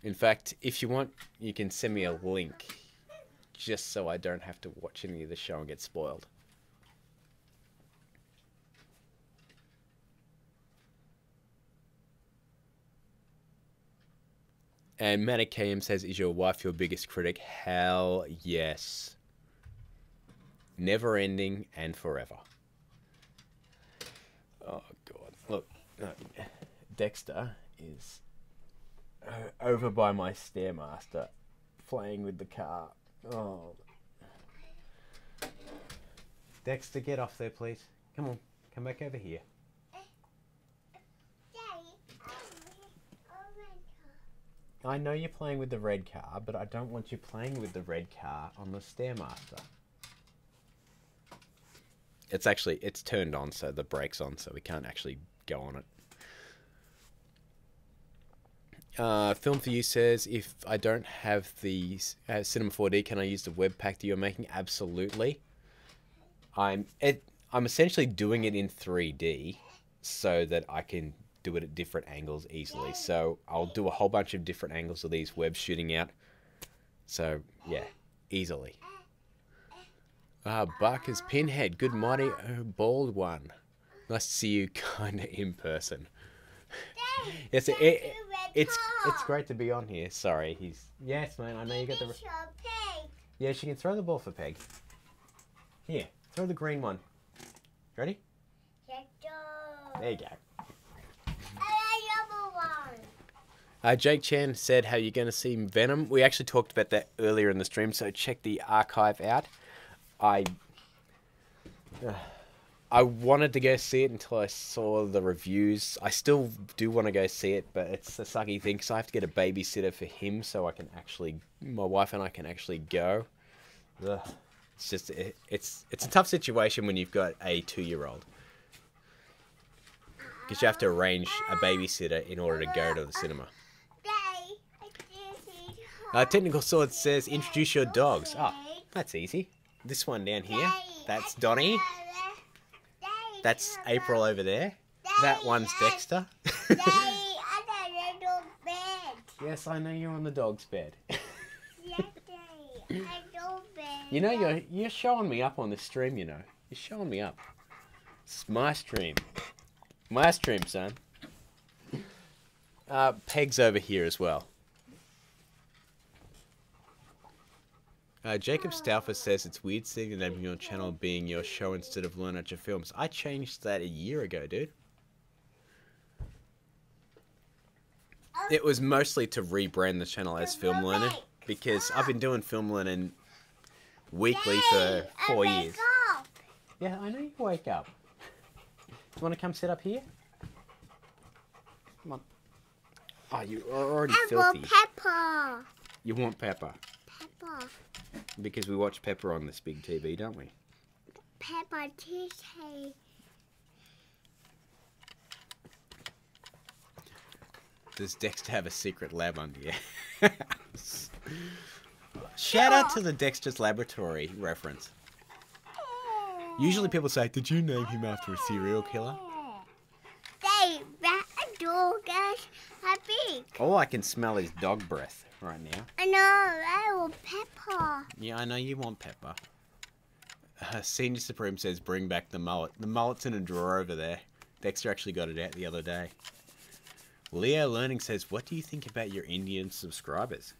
[SPEAKER 1] In fact, if you want, you can send me a link, just so I don't have to watch any of the show and get spoiled. And Manicam says, is your wife your biggest critic? Hell yes. Never ending and forever. Oh, God. Look, no, Dexter is over by my Stairmaster playing with the car. Oh. Dexter, get off there, please. Come on. Come back over here. I know you're playing with the red car, but I don't want you playing with the red car on the Stairmaster. It's turned on, so the brake's on, so we can't actually go on it. Film for You says, if I don't have the Cinema 4D, can I use the web pack that you're making? Absolutely. I'm essentially doing it in 3D so that I can do it at different angles easily. So I'll do a whole bunch of different angles of these webs shooting out. So yeah, easily. Barker's Pinhead, good mighty bald one. Nice to see you kinda in person. Yes, it's great to be on here. Sorry, yes, man. I know you got the. Yeah, she can throw the ball for Peg. Here, throw the green one. Ready? There you go. Jake Chan said, how you going to see Venom? We actually talked about that earlier in the stream, so check the archive out. I wanted to go see it until I saw the reviews. I still do want to go see it, but it's a sucky thing because I have to get a babysitter for him so I can actually, my wife and I can actually go. Ugh. It's just, it's a tough situation when you've got a 2-year-old. Because you have to arrange a babysitter in order to go to the cinema. Technical Sword says, introduce your dogs. Oh, that's easy. This one down here, that's Donnie. That's April over there. That one's Dexter. Yes, I know you're on the dog's bed. You know, you're showing me up on the stream, you know. You're showing me up. It's my stream. My stream, son. Peg's over here as well. Jacob Stauffer says it's weird seeing the name of your channel being your show instead of Learn at Your Films. I changed that a year ago, dude. It was mostly to rebrand the channel as Film Learnin, because I've been doing Film Learnin weekly for 4 years. Yeah, I know you wake up. You want to come sit up here? Come on. Oh, you are already filthy.
[SPEAKER 2] I want Pepper.
[SPEAKER 1] You want Pepper?
[SPEAKER 2] Pepper.
[SPEAKER 1] Because we watch Pepper on this big TV, don't we?
[SPEAKER 2] Pepper Tuesday.
[SPEAKER 1] Does Dexter have a secret lab under you? Shout out to the Dexter's Laboratory reference. Usually people say, did you name him after a serial killer?
[SPEAKER 2] That dog is big.
[SPEAKER 1] All I can smell is dog breath right now.
[SPEAKER 2] I know, I want Peppa.
[SPEAKER 1] Yeah, I know you want Pepper. Senior Supreme says, bring back the mullet. The mullet's in a drawer over there. Dexter actually got it out the other day. Leo Learning says, what do you think about your Indian subscribers?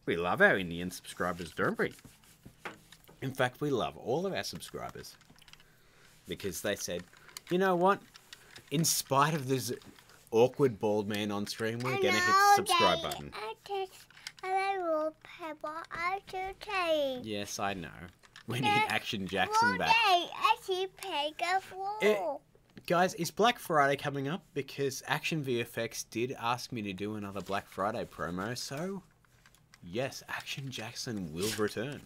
[SPEAKER 1] We love our Indian subscribers, don't we? In fact, we love all of our subscribers. Because they said, you know what? In spite of this awkward bald man on stream, we're going to hit the subscribe button.
[SPEAKER 2] I want Peppa.
[SPEAKER 1] Yes, I know. We need Action Jackson back. Guys, is Black Friday coming up? Because Action VFX did ask me to do another Black Friday promo, so yes, Action Jackson will return.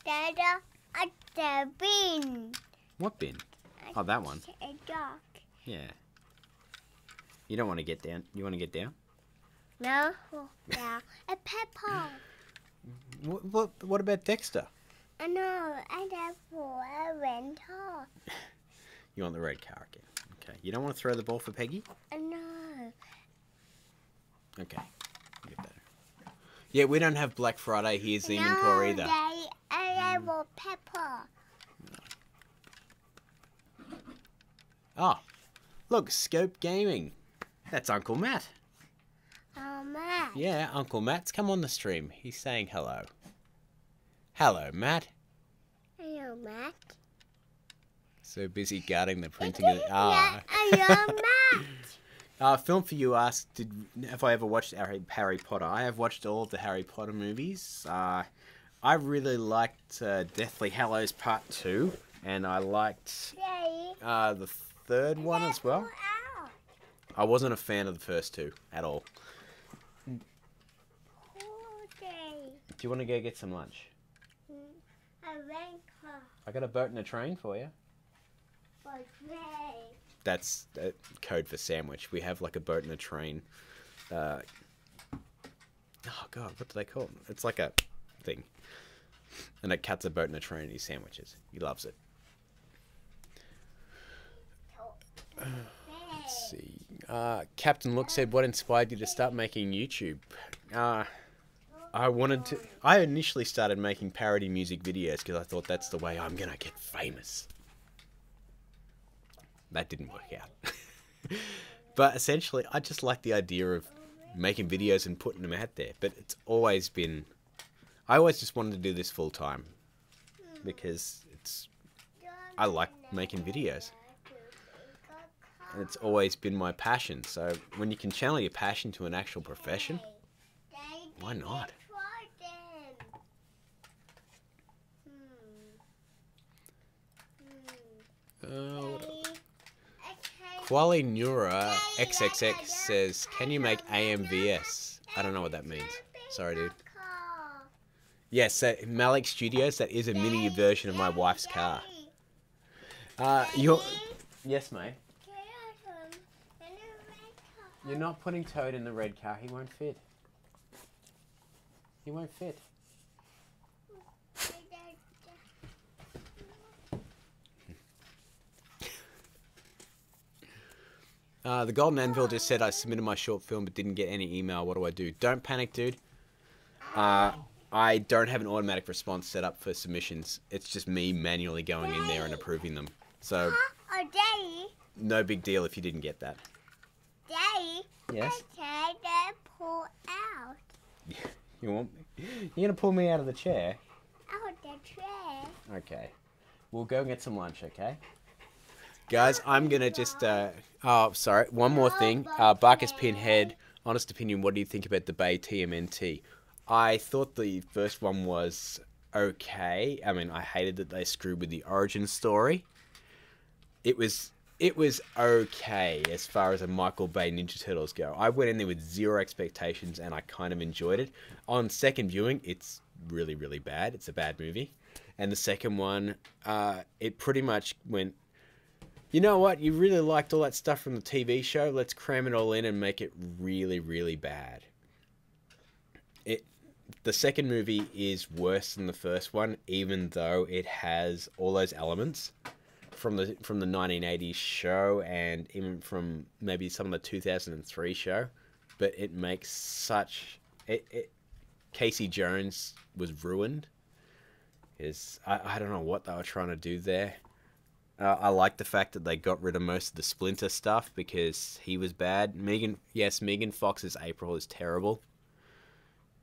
[SPEAKER 2] Dada, at the bin.
[SPEAKER 1] What bin? Oh, that one.
[SPEAKER 2] A dog.
[SPEAKER 1] Yeah. You don't want to get down. You want to get down?
[SPEAKER 2] No, no. A Peppa.
[SPEAKER 1] What about Dexter?
[SPEAKER 2] I know, I have a rental.
[SPEAKER 1] You want the red car again? Okay. You don't want to throw the ball for Peggy?
[SPEAKER 2] I know.
[SPEAKER 1] Okay. Get better. Yeah, we don't have Black Friday. Here's the inventory either.
[SPEAKER 2] I have a Peppa.
[SPEAKER 1] Oh, look, Scope Gaming. That's Uncle Matt.
[SPEAKER 2] Oh, Matt.
[SPEAKER 1] Yeah, Uncle Matt's come on the stream. He's saying hello. Hello, Matt.
[SPEAKER 2] Hello, Matt.
[SPEAKER 1] So busy guarding the printing of the...
[SPEAKER 2] Hello, Matt.
[SPEAKER 1] Film for You asked, have I ever watched Harry Potter? I have watched all of the Harry Potter movies. I really liked Deathly Hallows Part 2, and I liked the third one as well. I wasn't a fan of the first two at all. Do you want to go get some lunch? I got a boat and a train for you. That's code for sandwich. We have like a boat and a train. Oh God, what do they call it? It's like a thing. And it cuts a boat and a train in his sandwiches. He loves it. Let's see. Captain Look said, what inspired you to start making YouTube? I initially started making parody music videos because I thought that's the way I'm going to get famous. That didn't work out. But essentially, I just like the idea of making videos and putting them out there. But it's always been... I always just wanted to do this full time. Because I like making videos. And it's always been my passion. So when you can channel your passion to an actual profession, why not? Kuali Nura XXX says, can you make AMVS? I don't know what that means. Sorry, dude. Yes, so Malik Studios, that is a mini version of my wife's car. Yes, mate. You're not putting Toad in the red car. He won't fit. He won't fit. The Golden Anvil just said I submitted my short film but didn't get any email. What do I do? Don't panic, dude. I don't have an automatic response set up for submissions. It's just me manually going in there and approving them. So, no big deal if you didn't get that.
[SPEAKER 2] Daddy,
[SPEAKER 1] yes?
[SPEAKER 2] I said pull out.
[SPEAKER 1] You want me? You're going to pull me out of the chair?
[SPEAKER 2] Out the chair.
[SPEAKER 1] Okay. We'll go and get some lunch, okay? Guys, I'm going to just... oh, sorry. One more thing. Barkus Pinhead, honest opinion, what do you think about the Bay TMNT? I thought the first one was okay. I mean, I hated that they screwed with the origin story. It was okay as far as a Michael Bay Ninja Turtles go. I went in there with zero expectations and I kind of enjoyed it. On second viewing, it's really, really bad. It's a bad movie. And the second one, it pretty much went, you know what? You really liked all that stuff from the TV show. Let's cram it all in and make it really, really bad. the second movie is worse than the first one, even though it has all those elements from the 1980s show and even from maybe some of the 2003 show. But it makes such Casey Jones was ruined. I don't know what they were trying to do there. I like the fact that they got rid of most of the Splinter stuff because he was bad. Megan Fox's April is terrible.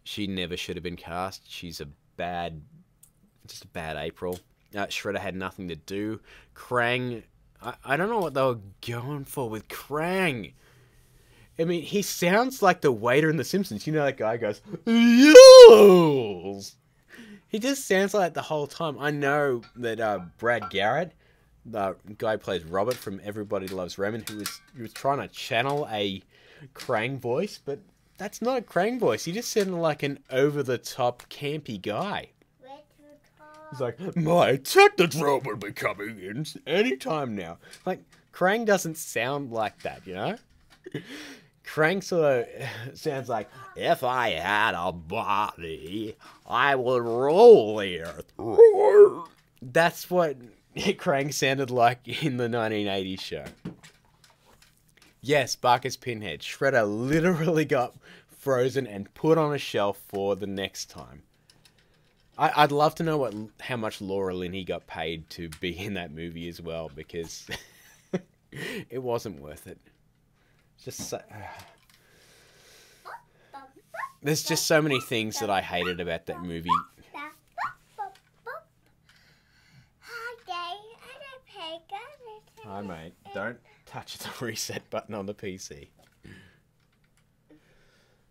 [SPEAKER 1] She never should have been cast. She's just a bad April. Shredder had nothing to do. Krang, I don't know what they were going for with Krang. I mean, he sounds like the waiter in The Simpsons. You know that guy goes, "Yes!" He just sounds like the whole time. I know that Brad Garrett, the guy who plays Robert from Everybody Loves Raymond, he was trying to channel a Krang voice, but that's not a Krang voice. He just sounded like an over-the-top campy guy. He's like, "My Technodrome will be coming in anytime now." Like, Krang doesn't sound like that, you know? Krang sort of sounds like, "If I had a body, I would roll the earth." That's what Krang sounded like in the 1980s show. Yes, Barker's Pinhead. Shredder literally got frozen and put on a shelf for the next time. I'd love to know how much Laura Linney got paid to be in that movie as well, because it wasn't worth it. There's just so many things that I hated about that movie. Hi, mate. Don't touch the reset button on the PC.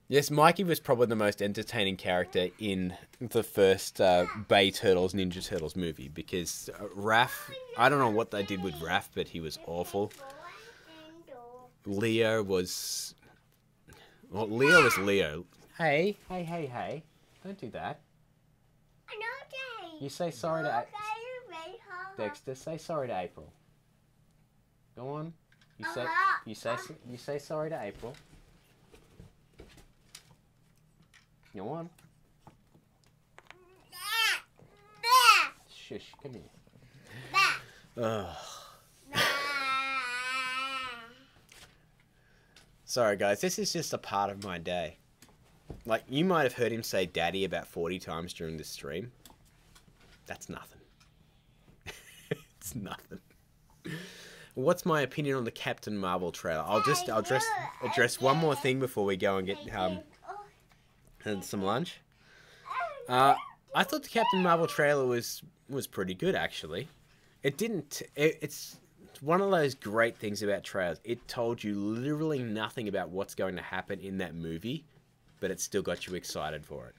[SPEAKER 1] Yes, Mikey was probably the most entertaining character in the first Bay Turtles, Ninja Turtles movie, because Raph, I don't know what they did with Raph, but he was awful. Leo was Leo. Hey. Don't do that. You say sorry to Dexter, say sorry to April. Go on. You say sorry to April. Go on. Shush, come here. Ugh. Sorry guys, this is just a part of my day. Like, you might have heard him say daddy about 40 times during this stream. That's nothing. It's nothing. What's my opinion on the Captain Marvel trailer? I'll address one more thing before we go and get some lunch. I thought the Captain Marvel trailer was pretty good, actually. It's one of those great things about trailers. It told you literally nothing about what's going to happen in that movie, but it still got you excited for it.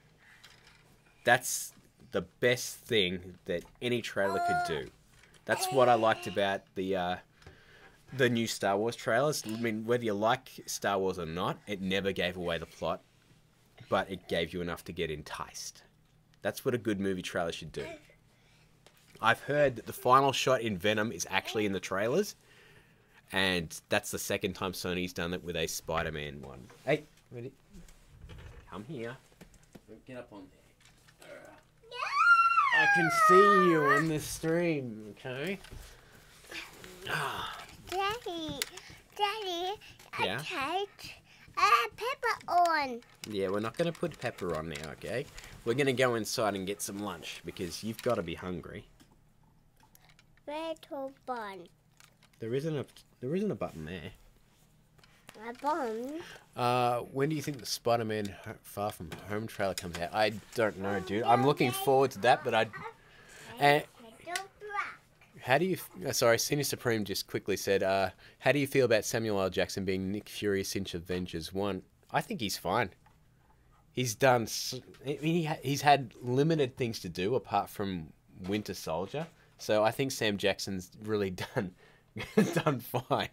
[SPEAKER 1] That's the best thing that any trailer could do. That's what I liked about the new Star Wars trailers. I mean, whether you like Star Wars or not, it never gave away the plot, but it gave you enough to get enticed. That's what a good movie trailer should do. I've heard that the final shot in Venom is actually in the trailers, and that's the second time Sony's done it with a Spider-Man one. Hey, ready? Come here. Get up on there. I can see you on the stream, okay?
[SPEAKER 2] Daddy,
[SPEAKER 1] Yeah?
[SPEAKER 2] pepper on.
[SPEAKER 1] Yeah, we're not going to put pepper on now, okay? We're going to go inside and get some lunch, because you've got to be hungry.
[SPEAKER 2] Little bun.
[SPEAKER 1] There isn't a button there.
[SPEAKER 2] A bun?
[SPEAKER 1] When do you think the Spider-Man Far From Home trailer comes out? I don't know, dude. I'm looking forward to that, but how do you... Sorry, Senior Supreme just quickly said, how do you feel about Samuel L. Jackson being Nick Fury since Avengers 1? I think he's fine. He's done... I mean, he's had limited things to do apart from Winter Soldier. So I think Sam Jackson's really done fine.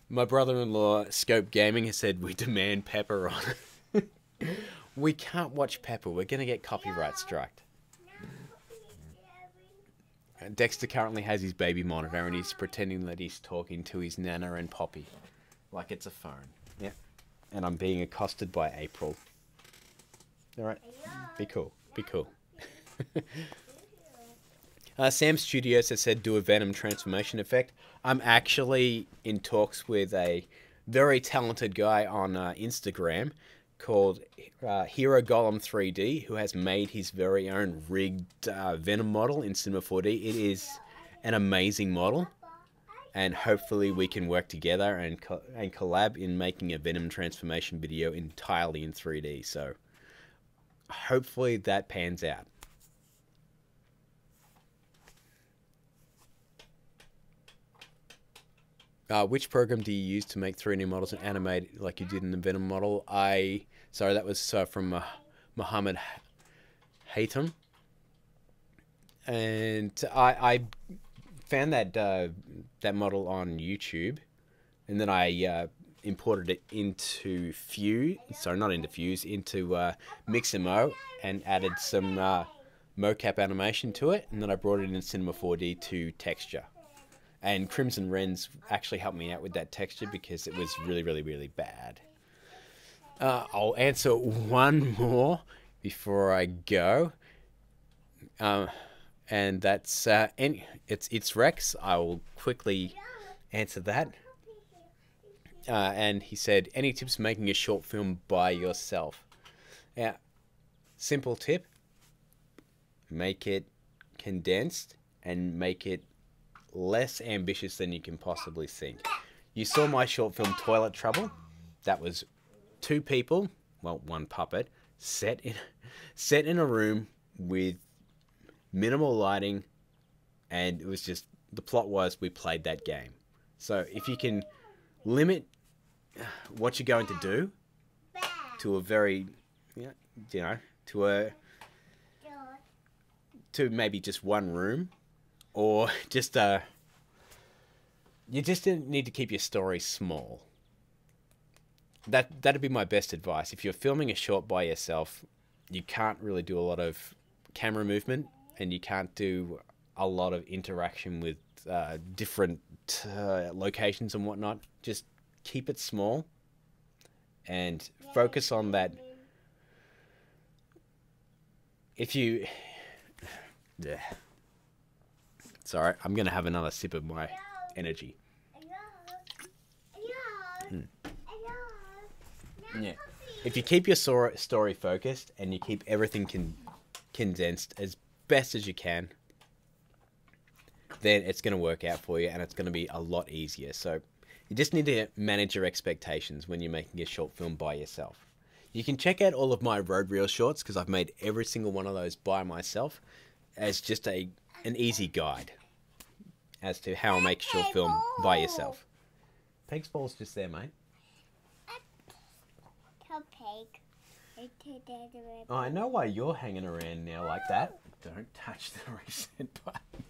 [SPEAKER 1] My brother-in-law, Scope Gaming, has said, we demand Pepper on it. We can't watch Pepper. We're going to get copyright struck. Dexter currently has his baby monitor and he's pretending that he's talking to his Nana and Poppy. Like it's a phone. Yeah. and I'm being accosted by April. Alright, be cool, be cool. Sam Studios has said do a Venom transformation effect. I'm actually in talks with a very talented guy on Instagram called Hero Golem 3D, who has made his very own rigged Venom model in Cinema 4D. It is an amazing model, and hopefully we can work together and collab in making a Venom transformation video entirely in 3D. So hopefully that pans out. Which program do you use to make 3D models and animate like you did in the Venom model? Sorry, that was from Muhammad Haytham. And I found that model on YouTube, and then I imported it into Fuse. Sorry, not into Fuse, into Mixamo, and added some mocap animation to it, and then I brought it in Cinema 4D to texture. And Crimson Wrens actually helped me out with that texture because it was really, really, really bad. I'll answer one more before I go. And that's it's Rex. I will quickly answer that. And he said, any tips for making a short film by yourself? Yeah, simple tip. Make it condensed and make it less ambitious than you can possibly think. You saw my short film Toilet Trouble. That was 2 people, well, 1 puppet, set in a room with minimal lighting, and it was just, the plot was we played that game. So if you can limit what you're going to do to a very, to maybe just 1 room, or just you just need to keep your story small. That'd be my best advice. If you're filming a short by yourself, you can't really do a lot of camera movement, and you can't do a lot of interaction with different locations and whatnot. Just keep it small and focus on that. If you... Sorry, I'm going to have another sip of my energy. Yeah. If you keep your story focused and you keep everything condensed as best as you can, then it's going to work out for you, and it's going to be a lot easier. So you just need to manage your expectations when you're making a short film by yourself. You can check out all of my road reel shorts, because I've made every single one of those by myself, as just an easy guide as to how I make a short film by yourself. Peg's ball's just there, mate. Oh, I know why you're hanging around now like that. Don't touch the reset button.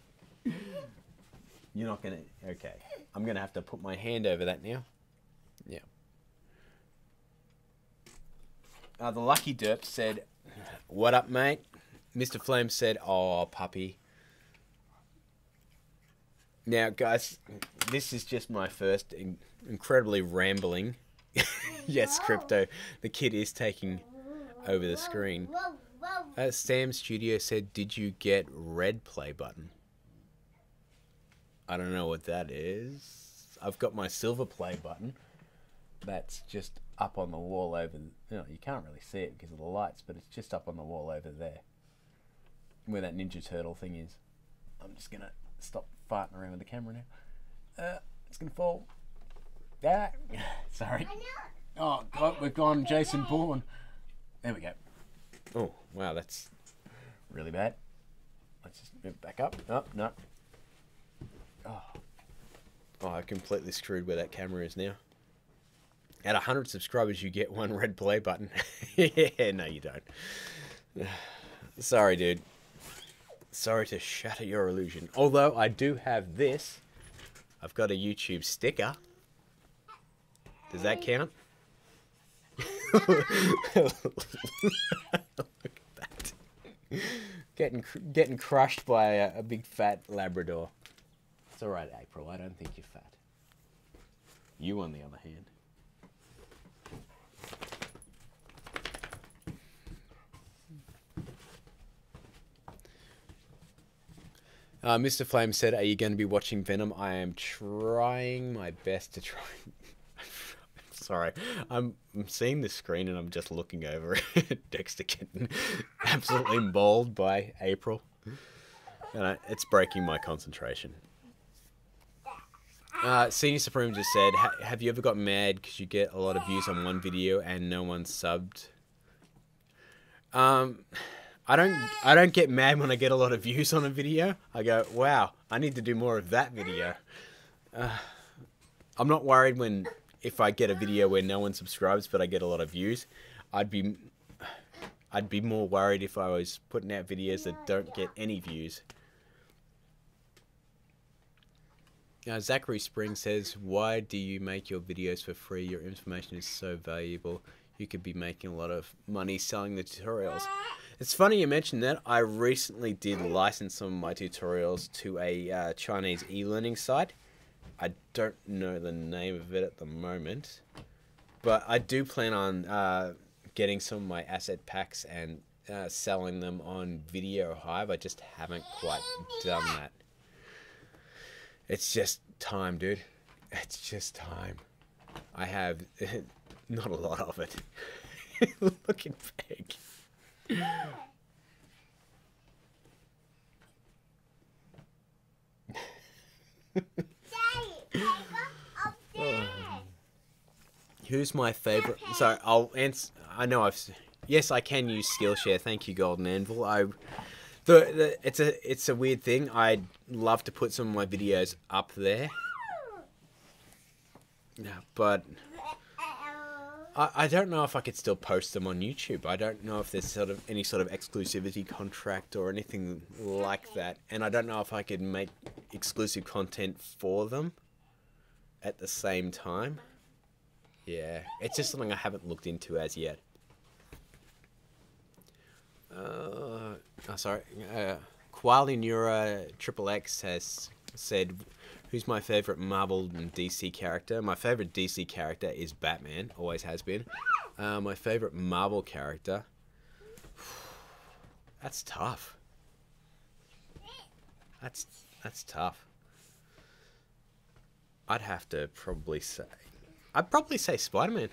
[SPEAKER 1] You're not going to... Okay. I'm going to have to put my hand over that now. Yeah. The Lucky Derp said, what up, mate? Mr. Flame said, oh, puppy. Now, guys, this is just my first incredibly rambling. Yes, Crypto. The kid is taking over the screen. Sam Studio said, did you get red play button? I don't know what that is. I've got my silver play button. That's just up on the wall over... you can't really see it because of the lights, but it's just up on the wall over there, where that Ninja Turtle thing is. I'm just going to stop farting around with the camera now. It's going to fall. Ah, sorry. Oh, God, we've gone Jason Bourne. There we go. Oh, wow, that's really bad. Let's just move back up. Oh, no. Oh, I completely screwed where that camera is now. At 100 subscribers, you get 1 red play button. Yeah, no, you don't. Sorry, dude. Sorry to shatter your illusion. Although, I do have this. I've got a YouTube sticker. Does that count? Look at that. Getting crushed by a big fat Labrador. It's alright, April. I don't think you're fat. You, on the other hand. Mr. Flame said, "Are you going to be watching Venom?" I am trying my best to try. Sorry, I'm seeing the screen and I'm just looking over it. Dexter getting absolutely mauled by April. And it's breaking my concentration. Senior Supreme just said, "Have you ever got mad because you get a lot of views on one video and no one subbed?" I don't get mad when I get a lot of views on a video. I go, wow, I need to do more of that video. I'm not worried if I get a video where no one subscribes but I get a lot of views. I'd be more worried if I was putting out videos that don't get any views. Zachary Spring says, "Why do you make your videos for free? Your information is so valuable. You could be making a lot of money selling the tutorials." It's funny you mentioned that. I recently did license some of my tutorials to a Chinese e-learning site. I don't know the name of it at the moment, but I do plan on getting some of my asset packs and selling them on Video Hive. I just haven't quite done that. It's just time, dude. It's just time. I have not a lot of it. Look at Peg. Who's my favorite? So I'll answer. I know yes, I can use Skillshare. Thank you, Golden Anvil. It's a weird thing. I'd love to put some of my videos up there, but I don't know if I could still post them on YouTube. I don't know if there's any sort of exclusivity contract or anything like that, and I don't know if I could make exclusive content for them at the same time. Yeah, it's just something I haven't looked into as yet. Sorry. Quali Neura XXX has said, "Who's my favorite Marvel and DC character?" My favorite DC character is Batman. Always has been. My favorite Marvel character. That's tough. That's tough. I'd have to probably say. I'd probably say Spider-Man.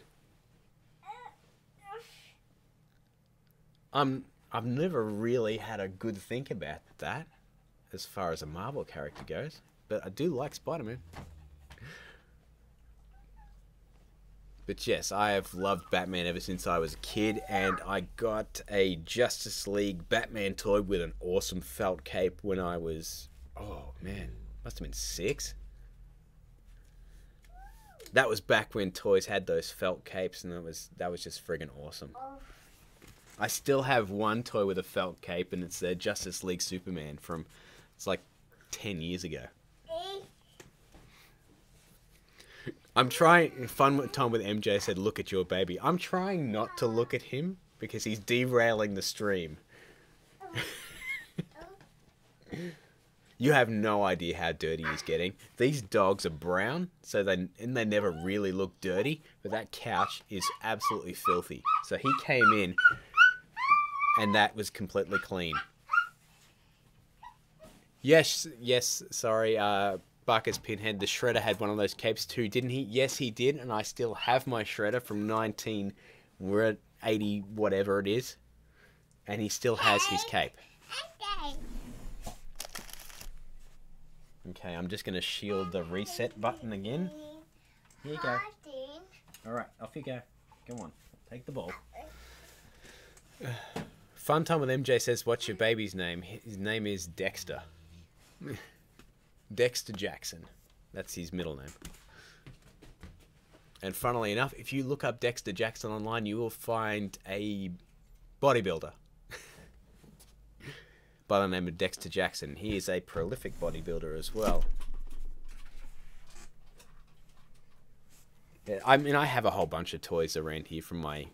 [SPEAKER 1] I've never really had a good think about that as far as a Marvel character goes, but I do like Spider-Man. But yes, I have loved Batman ever since I was a kid, and I got a Justice League Batman toy with an awesome felt cape when I was, oh man, must have been 6. That was back when toys had those felt capes, and that was just friggin' awesome. I still have one toy with a felt cape, and it's the Justice League Superman from, it's like 10 years ago. I'm trying, fun time with MJ said, "Look at your baby." I'm trying not to look at him because he's derailing the stream. You have no idea how dirty he's getting. These dogs are brown, so they never really look dirty, but that couch is absolutely filthy. So he came in, and that was completely clean. Yes, sorry, Barker's Pinhead, the Shredder had one of those capes too, didn't he? Yes, he did, and I still have my Shredder from 1980, whatever it is, and he still has his cape. Okay, I'm just going to shield the reset button again. Here you go. Alright, off you go. Come on, take the ball. Fun time with MJ says, "What's your baby's name?" His name is Dexter. Dexter Jackson. That's his middle name. And funnily enough, if you look up Dexter Jackson online, you will find a bodybuilder by the name of Dexter Jackson. He is a prolific bodybuilder as well. Yeah, I mean, I have a whole bunch of toys around here from my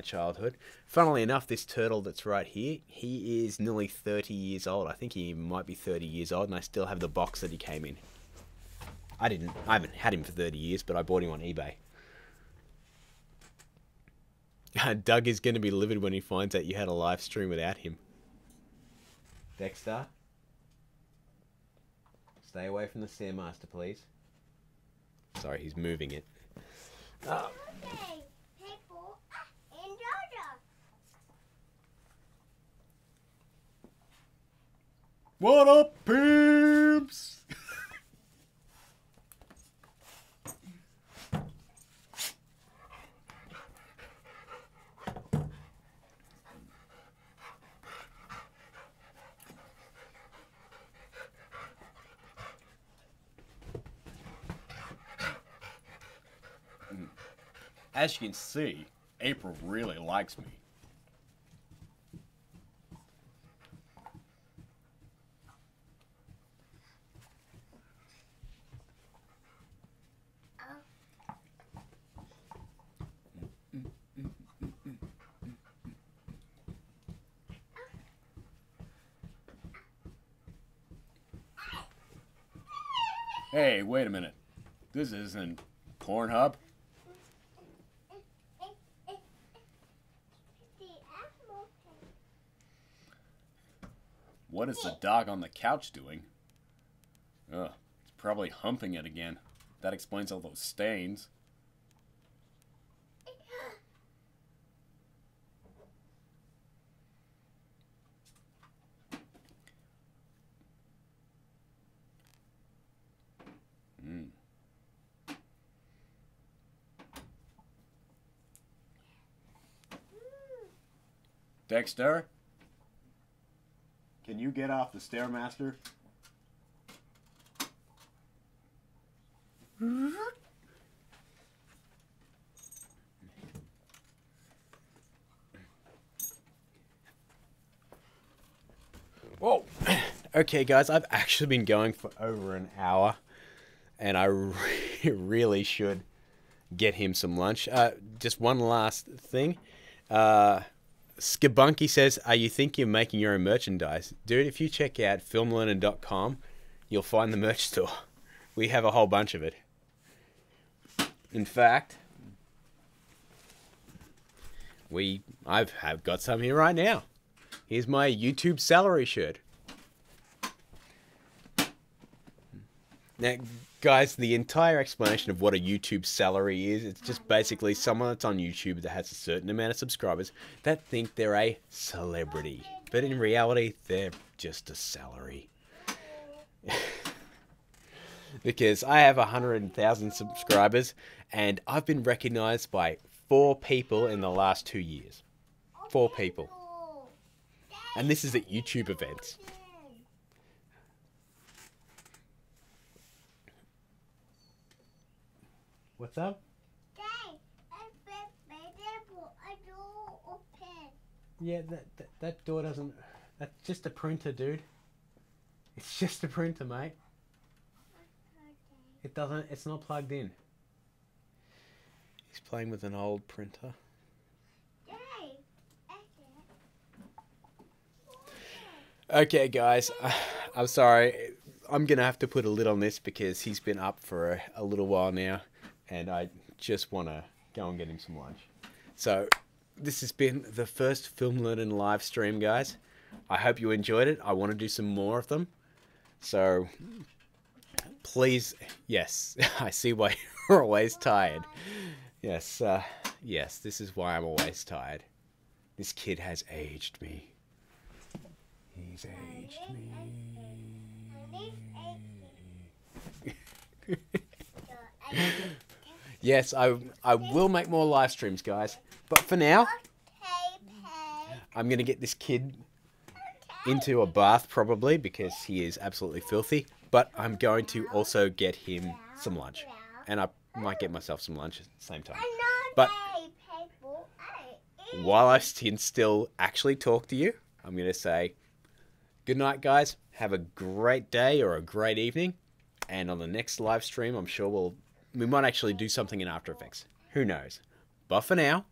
[SPEAKER 1] childhood. Funnily enough, this turtle that's right here, he is nearly 30 years old. I think he might be 30 years old, and I still have the box that he came in. I haven't had him for 30 years, but I bought him on eBay. Doug is going to be livid when he finds out you had a live stream without him. Dexter? Stay away from the Stairmaster, please. Sorry, he's moving it. Oh.
[SPEAKER 2] Okay, people in Georgia.
[SPEAKER 1] What up, peeps? As you can see, April really likes me. Hey, wait a minute. This isn't Pornhub. What is the dog on the couch doing? Ugh, it's probably humping it again. That explains all those stains. Dexter? Can you get off the Stairmaster? Whoa. Okay, guys, I've actually been going for over an hour, and I really should get him some lunch. Just one last thing. Skabunky says, you think you're making your own merchandise? Dude, if you check out filmlearnin.com, you'll find the merch store. We have a whole bunch of it. In fact, I've got some here right now. Here's my YouTube salary shirt. Now, guys, the entire explanation of what a YouTube salary is, it's just basically someone that's on YouTube that has a certain amount of subscribers that think they're a celebrity. But in reality, they're just a salary. Because I have 100,000 subscribers, and I've been recognized by 4 people in the last 2 years. 4 people. And this is at YouTube events. What's up? Yeah, that door doesn't... That's just a printer, dude. It's just a printer, mate. It doesn't... It's not plugged in. He's playing with an old printer. Okay, guys. I'm sorry. I'm going to have to put a lid on this because he's been up for a little while now. And I just want to go and get him some lunch. So, this has been the first Film Learnin live stream, guys. I hope you enjoyed it. I want to do some more of them. So, please, yes, I see why you're always tired. Yes, yes, this is why I'm always tired. This kid has aged me. He's aged me. Yes, I will make more live streams, guys. But for now, I'm going to get this kid into a bath probably because he is absolutely filthy. But I'm going to also get him some lunch. And I might get myself some lunch at the same time. But while I can still actually talk to you, I'm going to say good night, guys. Have a great day or a great evening. And on the next live stream, I'm sure we might actually do something in After Effects. Who knows? But for now,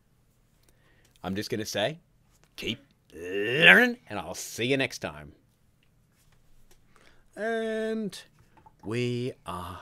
[SPEAKER 1] I'm just going to say, keep learning, and I'll see you next time. And we are